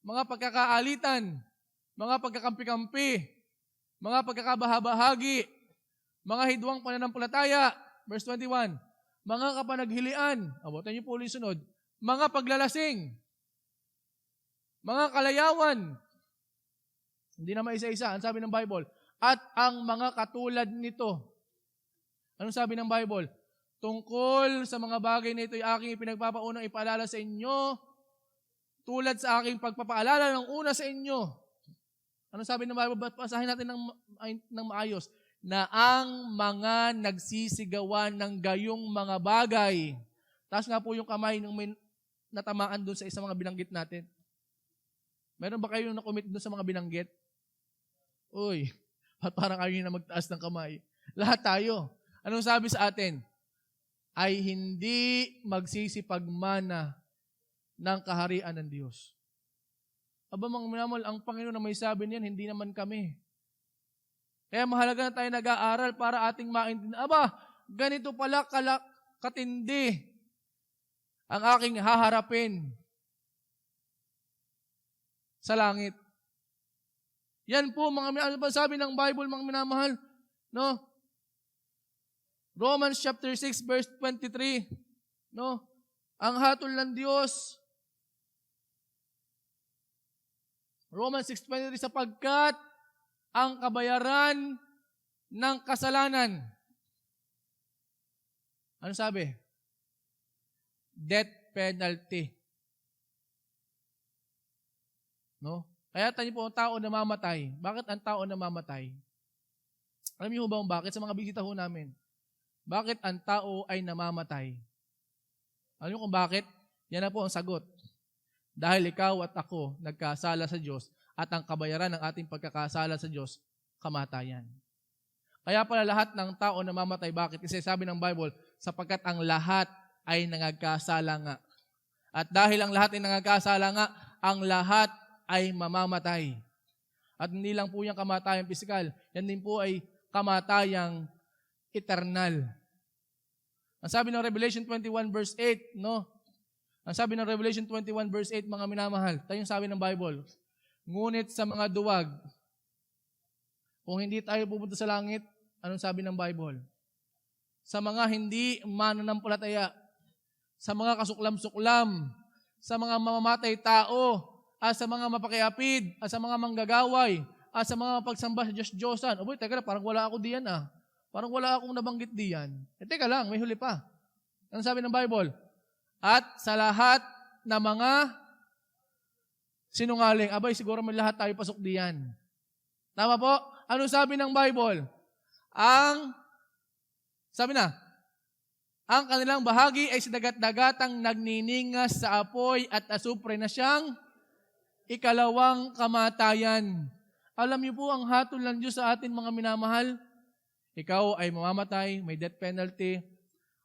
mga pagkakaalitan, mga pagkakampi-kampi, mga pagkakabahabahagi, mga hidwang pananampalataya, verse 21, mga kapanaghilian, abutan niyo po ulit sunod, mga paglalasing, mga kalayawan, hindi na maisa-isa, ang sabi ng Bible, at ang mga katulad nito. Anong sabi ng Bible? Tungkol sa mga bagay na ito ay aking ipinagpapaunang ipaalala sa inyo, tulad sa aking pagpapaalala ng una sa inyo. Anong sabi ng Bible? Basahin natin ng maayos. Na ang mga nagsisigawan ng gayong mga bagay. Taas nga po yung kamay nung may natamaan doon sa isang mga binanggit natin. Meron ba kayo na-commit doon sa mga binanggit? Uy, parang kayo na magtaas ng kamay. Lahat tayo. Anong sabi sa atin? Ay hindi magsisipagmana ng kaharian ng Diyos. Aba, mga minamahal, ang Panginoon na may sabi niyan, hindi naman kami. Kaya mahalaga na tayo nag-aaral para ating maintindihan. Aba, ganito pala katindi ang aking haharapin. sa langit. Yan po, ano ba sabi ng Bible, mga minamahal? No? Romans chapter 6, verse 23. No? Ang hatol ng Diyos, Romans 6:23, sapagkat ang kabayaran ng kasalanan. Ano sabi? Death penalty. No? Kaya tayo po ang tao namamatay. Bakit ang tao namamatay? Alam niyo ba kung bakit? Sa mga bisita ho namin. Bakit ang tao ay namamatay? Alam niyo kung bakit? Yan na po ang sagot. Dahil ikaw at ako nagkasala sa Diyos at ang kabayaran ng ating pagkakasala sa Diyos, kamatayan. Kaya pala lahat ng tao namamatay. Bakit? Kasi sabi ng Bible, sapagkat ang lahat ay nangagkasala nga. At dahil ang lahat ay nangagkasala nga, ang lahat ay mamamatay. At hindi lang po yung kamatayang pisikal, yan din po ay kamatayang eternal. Ang sabi ng Revelation 21 verse 8, no? Ang sabi ng Revelation 21 verse 8, mga minamahal, tayo yung sabi ng Bible, ngunit sa mga duwag, kung hindi tayo pupunta sa langit, anong sabi ng Bible? Sa mga hindi mananampalataya, sa mga kasuklam-suklam, sa mga mamamatay tao, at sa mga mapakiapid, at sa mga manggagaway, at sa mga pagsamba sa Diyos-Diyosan. Oboy, teka lang, parang wala ako diyan ah. Parang wala akong nabanggit diyan. Teka lang, may huli pa. Ano sabi ng Bible? At sa lahat na mga sinungaling, abay, siguro may lahat tayo pasok diyan. Tama po? Ano sabi ng Bible? Ang kanilang bahagi ay sa dagat-dagatang nagniningas sa apoy at asupre na siyang ikalawang kamatayan. Alam niyo po ang hatol ng Diyos sa atin, mga minamahal. Ikaw ay mamamatay, may death penalty,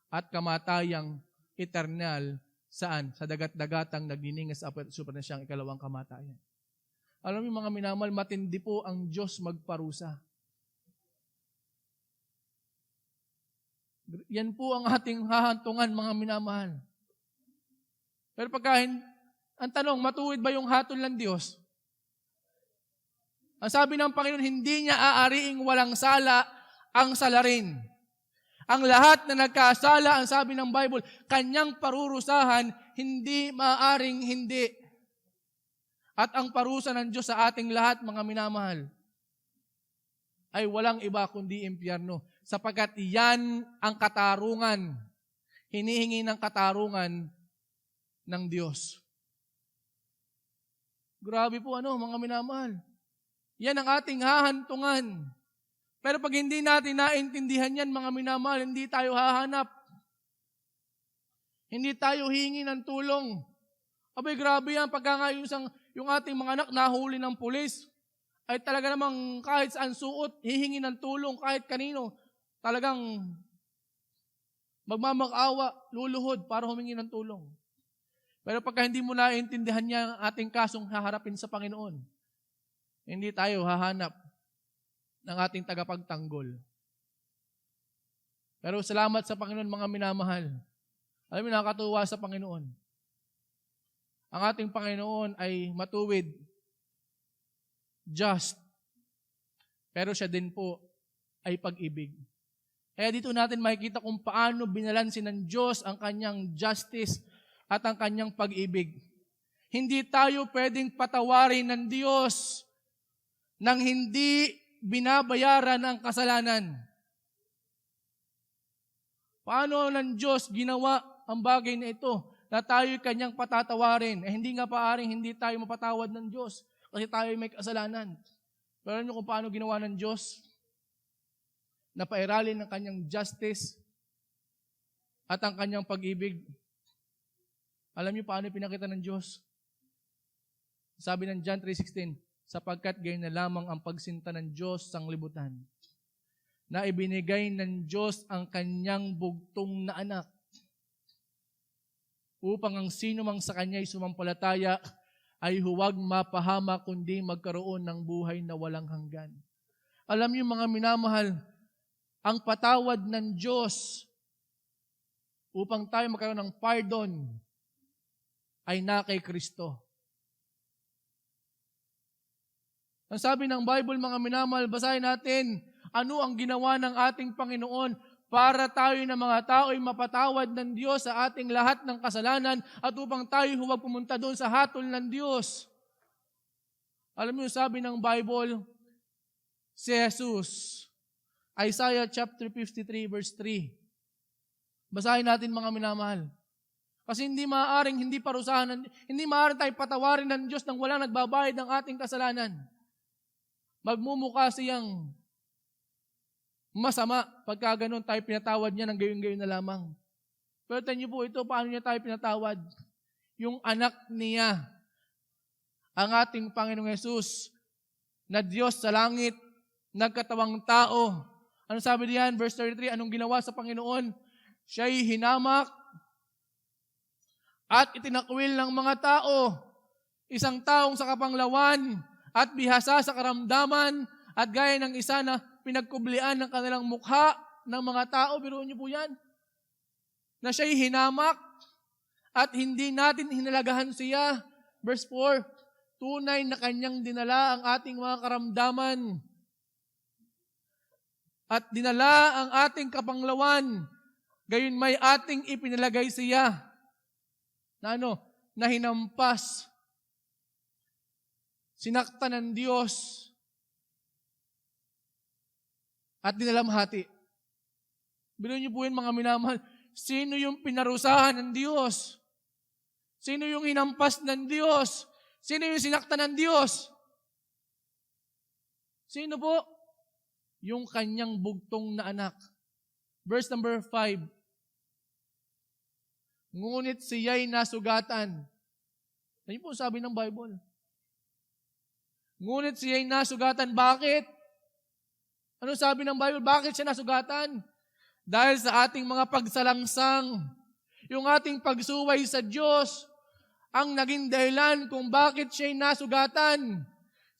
at kamatayang eternal. Saan? Sa dagat-dagatang nagniningas sa apoy at asupre na siyang ikalawang kamatayan. Alam niyo, mga minamahal, matindi po ang Diyos magparusa. Yan po ang ating hahantungan, mga minamahal. Pero ang tanong, matuwid ba yung hatol ng Diyos? Ang sabi ng Panginoon, hindi niya aariing walang sala ang salarin. Ang lahat na nagkasala, ang sabi ng Bible, kanyang parurusahan, hindi maaring hindi. At ang parusa ng Diyos sa ating lahat, mga minamahal, ay walang iba kundi impyerno. Sapagkat yan ang katarungan. Hinihingi ng katarungan ng Diyos. Grabe po mga minamahal. Yan ang ating hahantungan. Pero pag hindi natin naintindihan yan, mga minamahal, hindi tayo hahanap. Hindi tayo hingi ng tulong. Abay, grabe yan. Pagka nga yung ating mga anak nahuli ng pulis, ay talaga namang kahit saan suot, hihingi ng tulong kahit kanino. Talagang magmamak-awa, luluhod para humingi ng tulong. Pero pagka hindi mo naintindihan niya ang ating kasong haharapin sa Panginoon, hindi tayo hahanap ng ating tagapagtanggol. Pero salamat sa Panginoon, mga minamahal. Alam mo, nakakatuwa sa Panginoon. Ang ating Panginoon ay matuwid, just, pero siya din po ay pag-ibig. Kaya dito natin makikita kung paano binalansin ng Diyos ang kanyang justice at ang kanyang pag-ibig. Hindi tayo pwedeng patawarin ng Diyos nang hindi binabayaran ang kasalanan. Paano ng Diyos ginawa ang bagay na ito na tayo'y kanyang patatawarin? Hindi nga paaring hindi tayo mapatawad ng Diyos kasi tayo'y may kasalanan. Pero alam niyo kung paano ginawa ng Diyos? Napairalin ng kanyang justice at ang kanyang pag-ibig. Alam niyo paano pinakita ng Diyos? Sabi ng John 3:16, sapagkat gayon na lamang ang pagsinta ng Diyos sa sanglibutan, na ibinigay ng Diyos ang kanyang bugtong na anak, upang ang sino mang sa kanya'y sumampalataya ay huwag mapahama, kundi magkaroon ng buhay na walang hanggan. Alam niyo, mga minamahal, ang patawad ng Diyos upang tayo magkaroon ng pardon ay na kay Kristo. Ang sabi ng Bible, mga minamahal, basahin natin, ano ang ginawa ng ating Panginoon para tayo na mga tao ay mapatawad ng Diyos sa ating lahat ng kasalanan at upang tayo huwag pumunta doon sa hatol ng Diyos. Alam niyo, sabi ng Bible, si Jesus, Isaiah chapter 53 verse 3. Basahin natin, mga minamahal. Kasi hindi maaaring hindi parusahan, hindi maaaring tayo patawarin ng Diyos nang walang nagbabayad ng ating kasalanan. Magmumukha siyang masama pagka ganun tayo pinatawad niya ng gayon-gayon na lamang. Pero tingnan niyo po ito, paano niya tayo pinatawad? Yung anak niya, ang ating Panginoong Hesus, na Diyos sa langit, nagkatawang tao. Ano sabi diyan? Verse 33, anong ginawa sa Panginoon? Siya'y hinamak at itinakwil ng mga tao, isang taong sa kapanglawan at bihasa sa karamdaman at gaya ng isa na pinagkublian ng kanilang mukha ng mga tao. Biruin niyo po yan. Na siya'y hinamak at hindi natin hinalagahan siya. Verse 4, tunay na kanyang dinala ang ating mga karamdaman at dinala ang ating kapanglawan. Gayon may ating ipinalagay siya na na hinampas, sinaktan ng Diyos at dinalamhati. Biruin niyo po yun, mga minamahal. Sino yung pinarusahan ng Diyos? Sino yung hinampas ng Diyos? Sino yung sinaktan ng Diyos? Sino po? Yung kanyang bugtong na anak. Verse number 5. Ngunit siya'y nasugatan. Ano po sabi ng Bible? Ngunit siya'y nasugatan. Bakit? Ano sabi ng Bible? Bakit siya nasugatan? Dahil sa ating mga pagsalangsang, yung ating pagsuway sa Diyos, ang naging dahilan kung bakit siya'y nasugatan.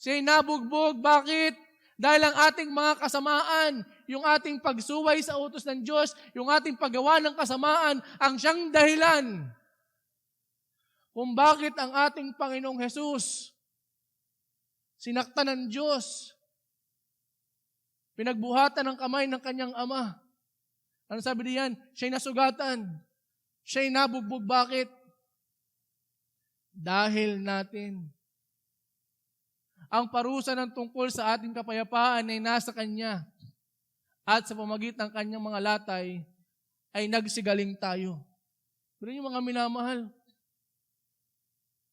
Siya'y nabugbog. Bakit? Dahil ang ating mga kasamaan, yung ating pagsuway sa utos ng Diyos, yung ating paggawa ng kasamaan, ang siyang dahilan kung bakit ang ating Panginoong Hesus sinaktan ng Diyos, pinagbuhatan ng kamay ng kanyang ama. Ano sabi diyan? Siya'y nasugatan. Siya'y nabugbog. Bakit? Dahil natin. Ang parusa ng tungkol sa ating kapayapaan ay nasa Kanya. At sa pamagitan ng Kanyang mga latay, ay nagsigaling tayo. Pero yung mga minamahal,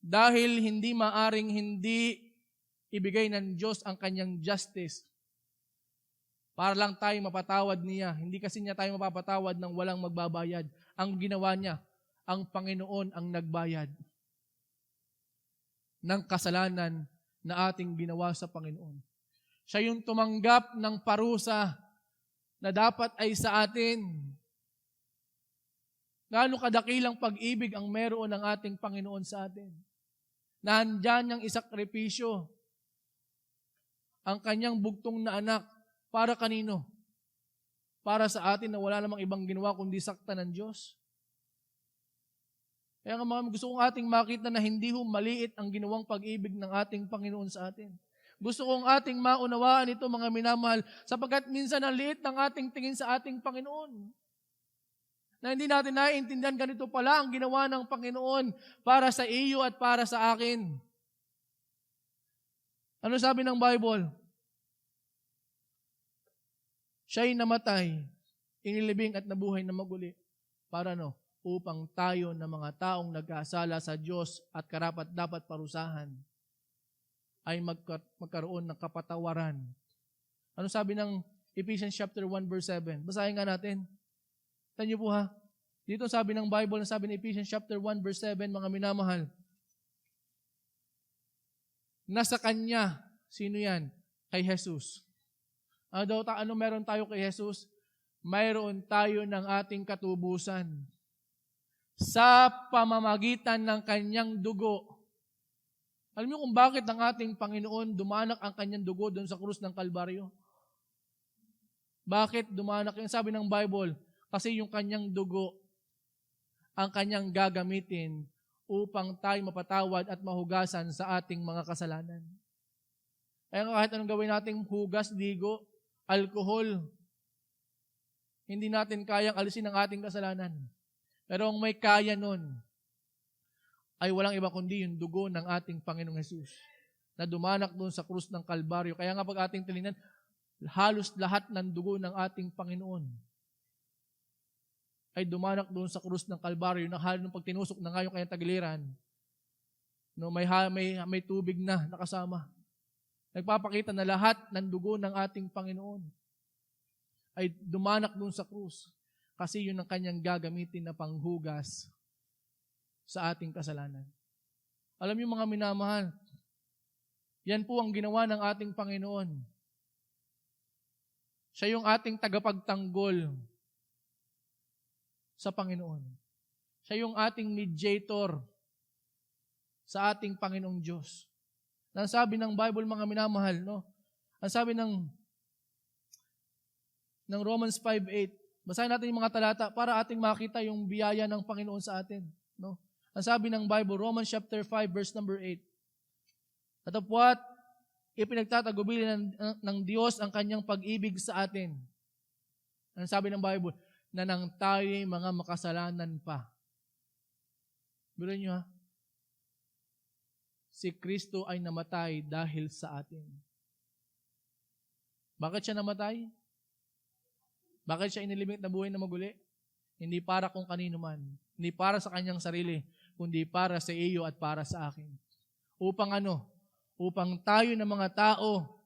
dahil hindi maaring hindi ibigay ng Diyos ang Kanyang justice, para lang tayo mapatawad niya. Hindi kasi niya tayo mapapatawad ng walang magbabayad. Ang ginawa niya, ang Panginoon ang nagbayad ng kasalanan na ating ginawa sa Panginoon. Siya yung tumanggap ng parusa na dapat ay sa atin. Gaano kadakilang pag-ibig ang meron ng ating Panginoon sa atin. Na handyan niyang isakripisyo ang kanyang bugtong na anak. Para kanino? Para sa atin na wala namang ibang ginawa kundi sakta ng Diyos. Kaya nga mga gusto kong ating makita na hindi maliit ang ginawang pag-ibig ng ating Panginoon sa atin. Gusto kong ating maunawaan ito, mga minamahal, sapagkat minsan ang liit ng ating tingin sa ating Panginoon. Na hindi natin naiintindihan ganito pala ang ginawa ng Panginoon para sa iyo at para sa akin. Ano sabi ng Bible? Siya'y namatay, inilibing at nabuhay na maguli. Para upang tayo na mga taong nagkasala sa Diyos at karapat dapat parusahan ay magkaroon ng kapatawaran. Ano sabi ng Ephesians chapter 1 verse 7? Basahin nga natin. Tignan niyo po ha. Dito sabi ng Bible, na sabi ng Ephesians chapter 1 verse 7, mga minamahal. Nasa Kanya, sino yan? Kay Jesus. Ano meron tayo kay Jesus? Mayroon tayo ng ating katubusan sa pamamagitan ng Kanyang dugo. Alam niyo kung bakit ang ating Panginoon dumanak ang Kanyang dugo doon sa krus ng Kalbaryo? Bakit dumanak? Yung sabi ng Bible, kasi yung Kanyang dugo ang Kanyang gagamitin upang tayo mapatawad at mahugasan sa ating mga kasalanan. Kaya kahit anong gawin nating hugas, ligo, alcohol, hindi natin kayang alisin ang ating kasalanan. Pero ang may kaya nun ay walang iba kundi yung dugo ng ating Panginoong Hesus na dumanak doon sa krus ng Kalbaryo. Kaya nga pag ating tinignan, halos lahat ng dugo ng ating Panginoon ay dumanak doon sa krus ng Kalbaryo na halos nung pag tinusok na nga yung kanyang tagiliran, no, may tubig na nakasama. Nagpapakita na lahat ng dugo ng ating Panginoon ay dumanak doon sa krus kasi yun ang kanyang gagamitin na panghugas sa ating kasalanan. Alam niyo mga minamahal, yan po ang ginawa ng ating Panginoon. Siya yung ating tagapagtanggol sa Panginoon. Siya yung ating mediator sa ating Panginoong Diyos. Ang sabi ng Bible, mga minamahal, no? Ang sabi ng Romans 5:8, basahin natin yung mga talata para ating makita yung biyaya ng Panginoon sa atin, no? Ang sabi ng Bible, Romans chapter 5 verse number 8. Datapwat ipinagtatagubili ng Diyos ang kanyang pag-ibig sa atin. Ang sabi ng Bible, na nang tayo'y mga makasalanan pa. Biro nyo ha? Si Kristo ay namatay dahil sa atin. Bakit siya namatay? Bakit siya inilimit na buhay na maguli? Hindi para kung kanino man. Hindi para sa kanyang sarili, kundi para sa iyo at para sa akin. Upang ano? Upang tayo ng mga tao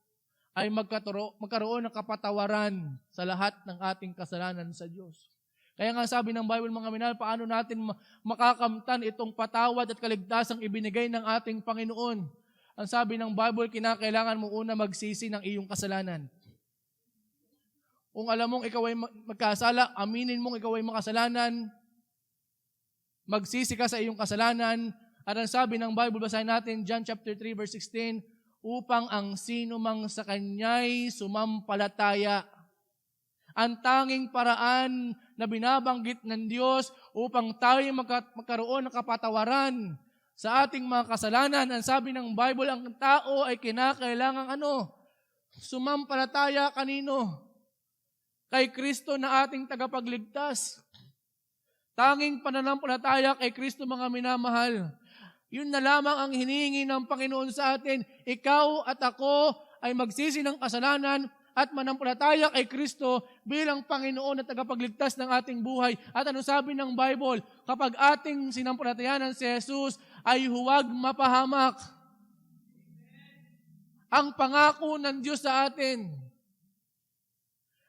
ay magkaroon ng kapatawaran sa lahat ng ating kasalanan sa Diyos. Kaya nga sabi ng Bible, mga minahal, paano natin makakamtan itong patawad at kaligtasang ibinigay ng ating Panginoon? Ang sabi ng Bible, kinakailangan mo una magsisi ng iyong kasalanan. Kung alam mong ikaw ay magkasala, aminin mong ikaw ay makasalanan, magsisi ka sa iyong kasalanan. At ang sabi ng Bible, basahin natin, John chapter 3 verse 16, upang ang sino mang sa kanya'y sumampalataya. Ang tanging paraan na binabanggit ng Diyos upang tayo magkaroon ng kapatawaran sa ating mga kasalanan. Ang sabi ng Bible, ang tao ay kinakailangang sumampalataya kanino? Kay Kristo na ating tagapagligtas. Tanging pananampalataya kay Kristo, mga minamahal. Yun na lamang ang hinihingi ng Panginoon sa atin. Ikaw at ako ay magsisi ng kasalanan at manampalataya kay Kristo bilang Panginoon at tagapagligtas ng ating buhay. At ano sabi ng Bible? Kapag ating sinampalatayanan si Jesus, ay huwag mapahamak. Ang pangako ng Diyos sa atin,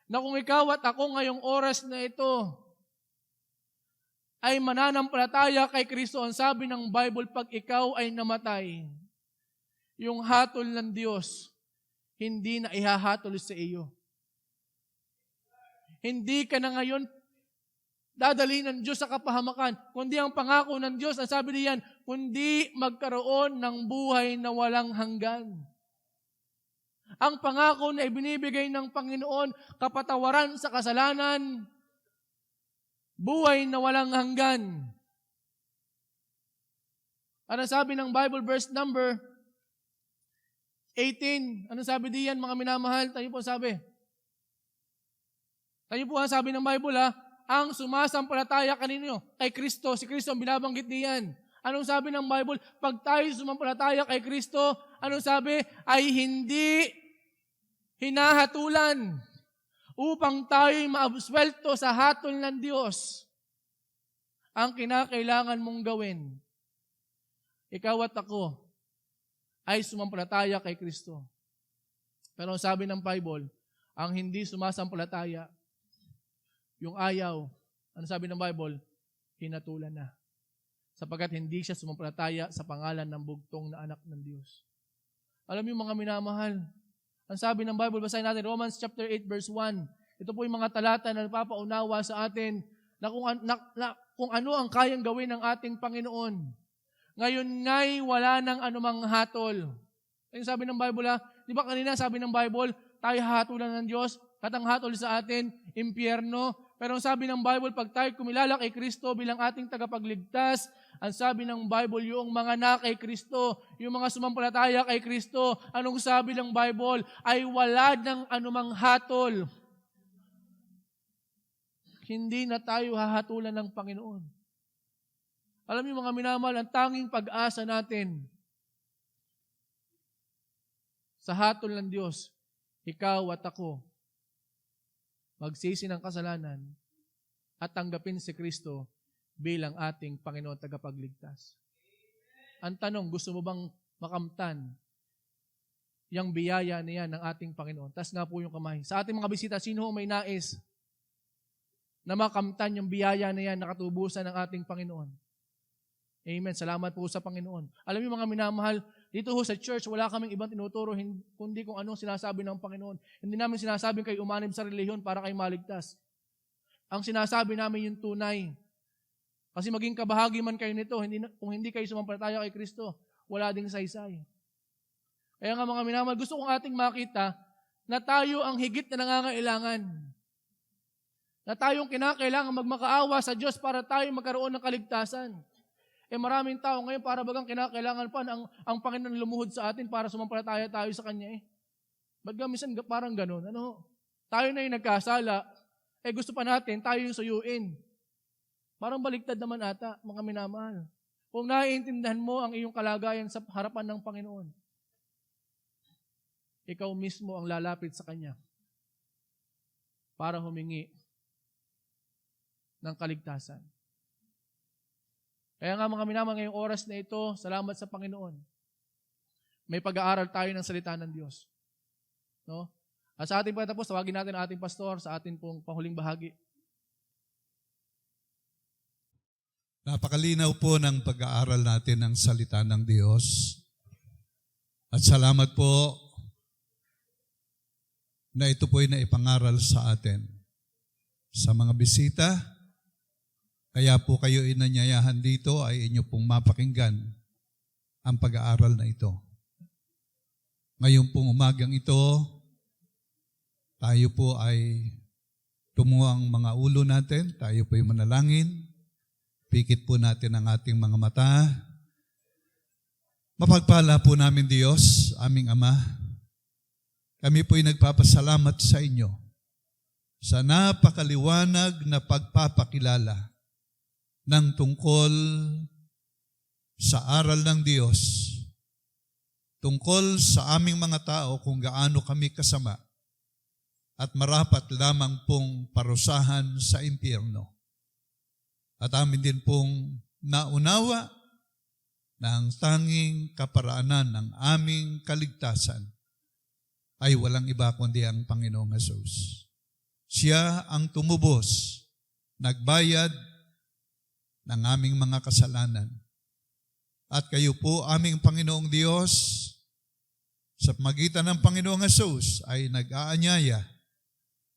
na kung ikaw at ako ngayong oras na ito, ay mananampalataya kay Kristo. Ang sabi ng Bible, pag ikaw ay namatay, yung hatol ng Diyos, hindi na ihahatol sa iyo. Hindi ka na ngayon dadali ng Diyos sa kapahamakan, kundi ang pangako ng Diyos, ang sabi niyan, kundi magkaroon ng buhay na walang hanggan. Ang pangako na ibinibigay ng Panginoon, kapatawaran sa kasalanan, buhay na walang hanggan. Ano sabi ng Bible verse number 18? Ano sabi diyan, mga minamahal? Tayo po sabi. Tayo po ang sabi ng Bible ang sumasampalataya kanino? Kay Kristo. Si Kristo ang binabanggit diyan. Anong sabi ng Bible? Pag tayo sumampalataya kay Kristo, anong sabi? Ay hindi hinahatulan upang tayo'y maabsuelto sa hatol ng Diyos. Ang kinakailangan mong gawin, ikaw at ako, ay sumampalataya kay Kristo. Pero ang sabi ng Bible, ang hindi sumasampalataya, yung ayaw, ano sabi ng Bible? Hinatulan na. Sapagkat hindi siya sumampalataya sa pangalan ng bugtong na anak ng Diyos. Alam niyo mga minamahal, ang sabi ng Bible, basahin natin, Romans chapter 8 verse 1. Ito po yung mga talata na napapaunawa sa atin na kung ano ang kayang gawin ng ating Panginoon. Ngayon nga'y wala nang anumang hatol. Yung sabi ng Bible, di ba kanina sabi ng Bible, tayo hatulan ng Diyos, at ang hatol sa atin, impyerno. Pero ang sabi ng Bible, pag tayo kumilala kay Kristo bilang ating tagapagligtas, ang sabi ng Bible, yung mga na kay Kristo, yung mga sumampalataya kay Kristo, anong sabi ng Bible? Ay wala ng anumang hatol. Hindi na tayo hahatulan ng Panginoon. Alam niyo mga minamahal, ang tanging pag-asa natin sa hatol ng Diyos, ikaw at ako, magsisi ng kasalanan at tanggapin si Kristo bilang ating Panginoon tagapagligtas. Ang tanong, gusto mo bang makamtan yung biyaya niya ng ating Panginoon? Tas nga po yung kamay. Sa ating mga bisita, sino may nais na makamtan yung biyaya na yan na katubusan ng ating Panginoon? Amen. Salamat po sa Panginoon. Alam niyo mga minamahal, dito ho sa church, wala kaming ibang tinuturo, kundi kung anong sinasabi ng Panginoon. Hindi namin sinasabing kayo umanib sa relihiyon para kayo maligtas. Ang sinasabi namin yung tunay. Kasi maging kabahagi man kayo nito, kung hindi kayo sumampalataya kay Kristo, wala ding saysay. Kaya nga mga minamahal, gusto kong ating makita na tayo ang higit na nangangailangan. Na tayong kinakailangan magmakaawa sa Diyos para tayo magkaroon ng kaligtasan. Maraming tao ngayon para bagang kinakailangan pa ang Panginoon lumuhod sa atin para sumampalataya tayo sa Kanya Ba't minsan parang ganun? Tayo na yung nagkasala, gusto pa natin, tayo yung suyuin. Parang baliktad naman ata, mga minamahal. Kung naiintindihan mo ang iyong kalagayan sa harapan ng Panginoon, ikaw mismo ang lalapit sa Kanya para humingi ng kaligtasan. Kaya nga mga minamahal, ngayong oras na ito, salamat sa Panginoon. May pag-aaral tayo ng salita ng Diyos. No? At sa ating pagtatapos, tawagin natin ang ating pastor sa ating pong panghuling bahagi. Napakalinaw po ng pag-aaral natin ng salita ng Diyos. At salamat po na ito po ay naipangaral sa atin. Sa mga bisita, kaya po kayo inanyayahan dito ay inyo pong mapakinggan ang pag-aaral na ito. Ngayon pong umagang ito, tayo po ay tumuang mga ulo natin, tayo po ay manalangin, pikit po natin ang ating mga mata. Mapagpala po namin Diyos, aming Ama, kami po ay nagpapasalamat sa inyo sa napakaliwanag na pagpapakilala ng tungkol sa aral ng Diyos, tungkol sa aming mga tao kung gaano kami kasama at marapat lamang pong parusahan sa impyerno. At amin din pong naunawa na ang tanging kaparaanan ng aming kaligtasan ay walang iba kundi ang Panginoong Hesus. Siya ang tumubos, nagbayad ng aming mga kasalanan. At kayo po, aming Panginoong Diyos, sa magitan ng Panginoong Hesus ay nag-aanyaya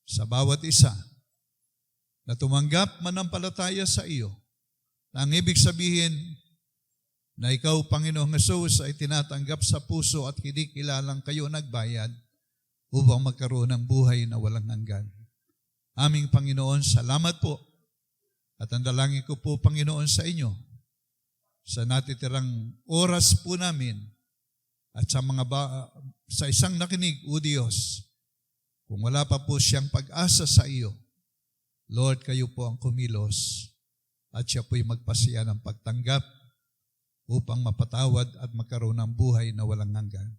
sa bawat isa na tumanggap manampalataya sa iyo. Na ang ibig sabihin na ikaw, Panginoong Hesus, ay tinatanggap sa puso at kinikilalang kayo nagbayad upang magkaroon ng buhay na walang hanggan. Aming Panginoon, salamat po. At ang dalangin ko po, Panginoon, sa inyo, sa natitirang oras po namin, at sa isang nakinig, O Diyos, kung wala pa po siyang pag-asa sa iyo, Lord, kayo po ang kumilos, at siya po'y magpasya ng pagtanggap upang mapatawad at magkaroon ng buhay na walang hanggan.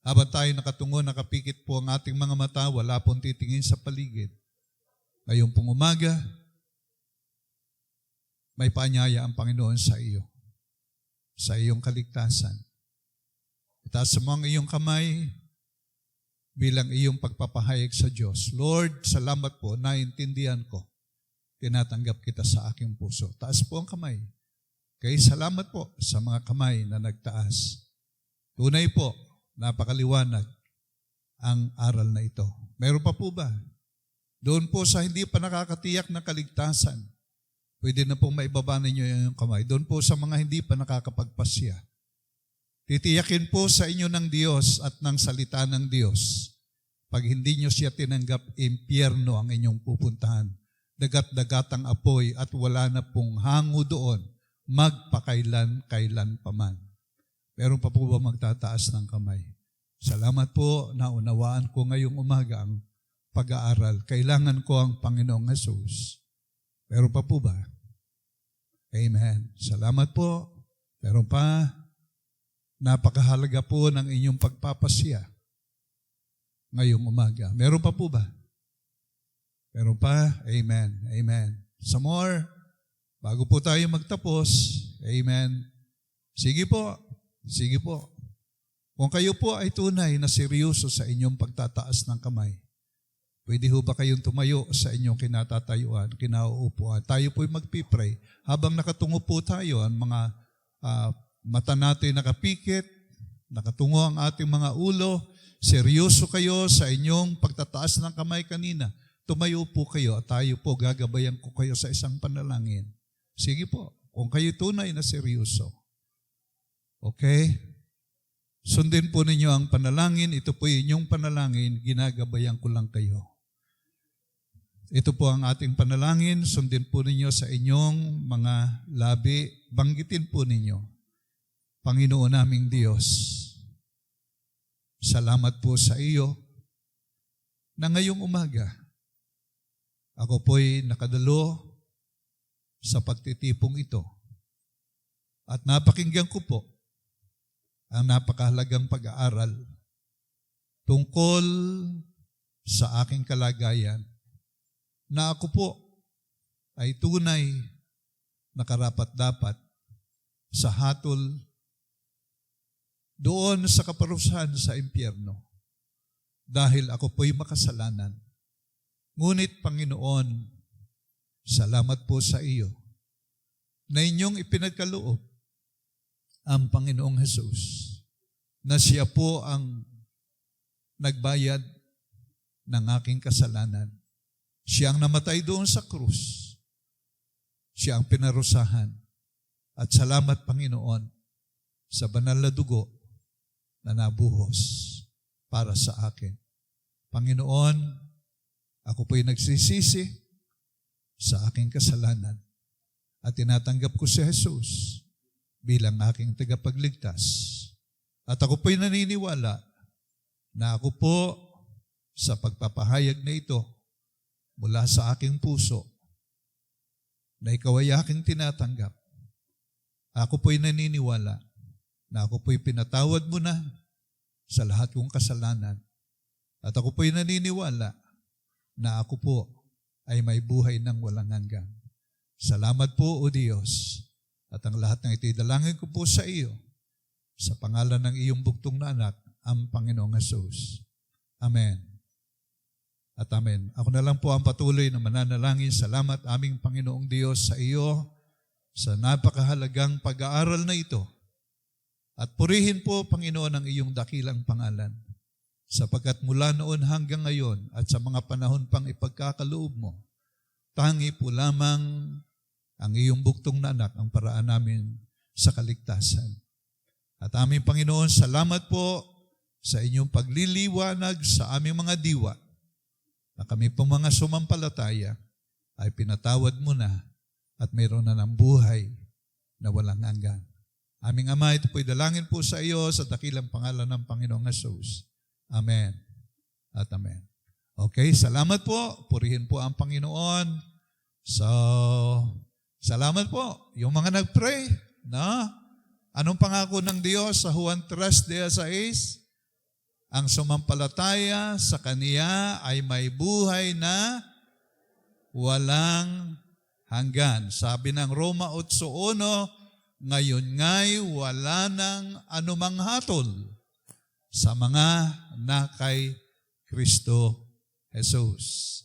Habang tayo nakatungo, nakapikit po ang ating mga mata, wala pong titingin sa paligid. Ngayong pong umaga, may paanyaya ang Panginoon sa iyo, sa iyong kaligtasan. Itaas mo ang iyong kamay bilang iyong pagpapahayag sa Diyos. Lord, salamat po, naintindihan ko. Tinatanggap kita sa aking puso. Taas po ang kamay. Kaya salamat po sa mga kamay na nagtaas. Tunay po, napakaliwanag ang aral na ito. Meron pa po ba? Doon po sa hindi pa nakakatiyak na kaligtasan, pwede na pong maibaba ninyo yung kamay. Doon po sa mga hindi pa nakakapagpasya. Titiyakin po sa inyo ng Diyos at ng salita ng Diyos. Pag hindi nyo siya tinanggap, impyerno ang inyong pupuntahan dagat-dagatang apoy at wala na pong hango doon magpakailan-kailan pa man. Meron pa po ba magtataas ng kamay? Salamat po, naunawaan ko ngayong umaga ang pag-aaral. Kailangan ko ang Panginoong Hesus. Meron pa po ba? Amen. Salamat po. Meron pa. Napakahalaga po ng inyong pagpapasya ngayong umaga. Meron pa po ba? Meron pa? Amen. Amen. Some more. Bago po tayo magtapos. Amen. Sige po. Sige po. Kung kayo po ay tunay na seryoso sa inyong pagtataas ng kamay, pwede ho ba kayong tumayo sa inyong kinatatayuan, kinauupuan? Tayo po'y magpipray. Habang nakatungo po tayo, ang mga mata natin nakapikit, nakatungo ang ating mga ulo, seryoso kayo sa inyong pagtataas ng kamay kanina. Tumayo po kayo at tayo po gagabayan ko kayo sa isang panalangin. Sige po, kung kayo tunay na seryoso. Okay? Sundin po ninyo ang panalangin. Ito po inyong panalangin. Ginagabayan ko lang kayo. Ito po ang ating panalangin. Sundin po ninyo sa inyong mga labi. Banggitin po ninyo. Panginoon naming Diyos, salamat po sa iyo na ngayong umaga, ako po'y nakadalo sa pagtitipong ito. At napakinggan ko po ang napakahalagang pag-aaral tungkol sa aking kalagayan na ako po ay tunay na karapat-dapat sa hatol doon sa kaparusahan sa impyerno dahil ako po'y makasalanan. Ngunit Panginoon, salamat po sa iyo na inyong ipinagkaloob ang Panginoong Hesus na siya po ang nagbayad ng aking kasalanan. Siya ang namatay doon sa krus. Siya ang pinarusahan. At salamat Panginoon sa banal na dugo na nabuhos para sa akin. Panginoon, ako po'y nagsisisi sa aking kasalanan at tinatanggap ko si Jesus bilang aking tagapagligtas. At ako po'y naniniwala na ako po sa pagpapahayag na ito mula sa aking puso na ikaw ay aking tinatanggap. Ako po'y naniniwala na ako po'y pinatawad mo na sa lahat kong kasalanan. At ako po'y naniniwala na ako po ay may buhay ng walang hanggan. Salamat po, O Diyos. At ang lahat ng ito'y dalangin ko po sa iyo sa pangalan ng iyong buktong na anak, ang Panginoong Hesus. Amen. At amen. Ako na lang po ang patuloy na mananalangin. Salamat aming Panginoong Diyos sa iyo sa napakahalagang pag-aaral na ito. At purihin po, Panginoon, ang iyong dakilang pangalan. Sapagkat mula noon hanggang ngayon at sa mga panahon pang ipagkakaloob mo, tangi po lamang ang iyong buktong na anak ang paraan namin sa kaligtasan. At aming Panginoon, salamat po sa inyong pagliliwanag sa aming mga diwa na kami pong mga sumampalataya ay pinatawad mo na at mayroon na ng buhay na walang hanggan. Aming Ama, ito po'y dalangin po sa iyo sa dakilang pangalan ng Panginoong Hesus. Amen at amen. Okay, salamat po. Purihin po ang Panginoon. So, salamat po. Yung mga nag-pray, no? Anong pangako ng Diyos sa Juan 3:16? Ang sumampalataya sa Kaniya ay may buhay na walang hanggan. Sabi ng Roma 8:1, ngayon nga'y wala nang anumang hatol sa mga na kay Kristo Jesus.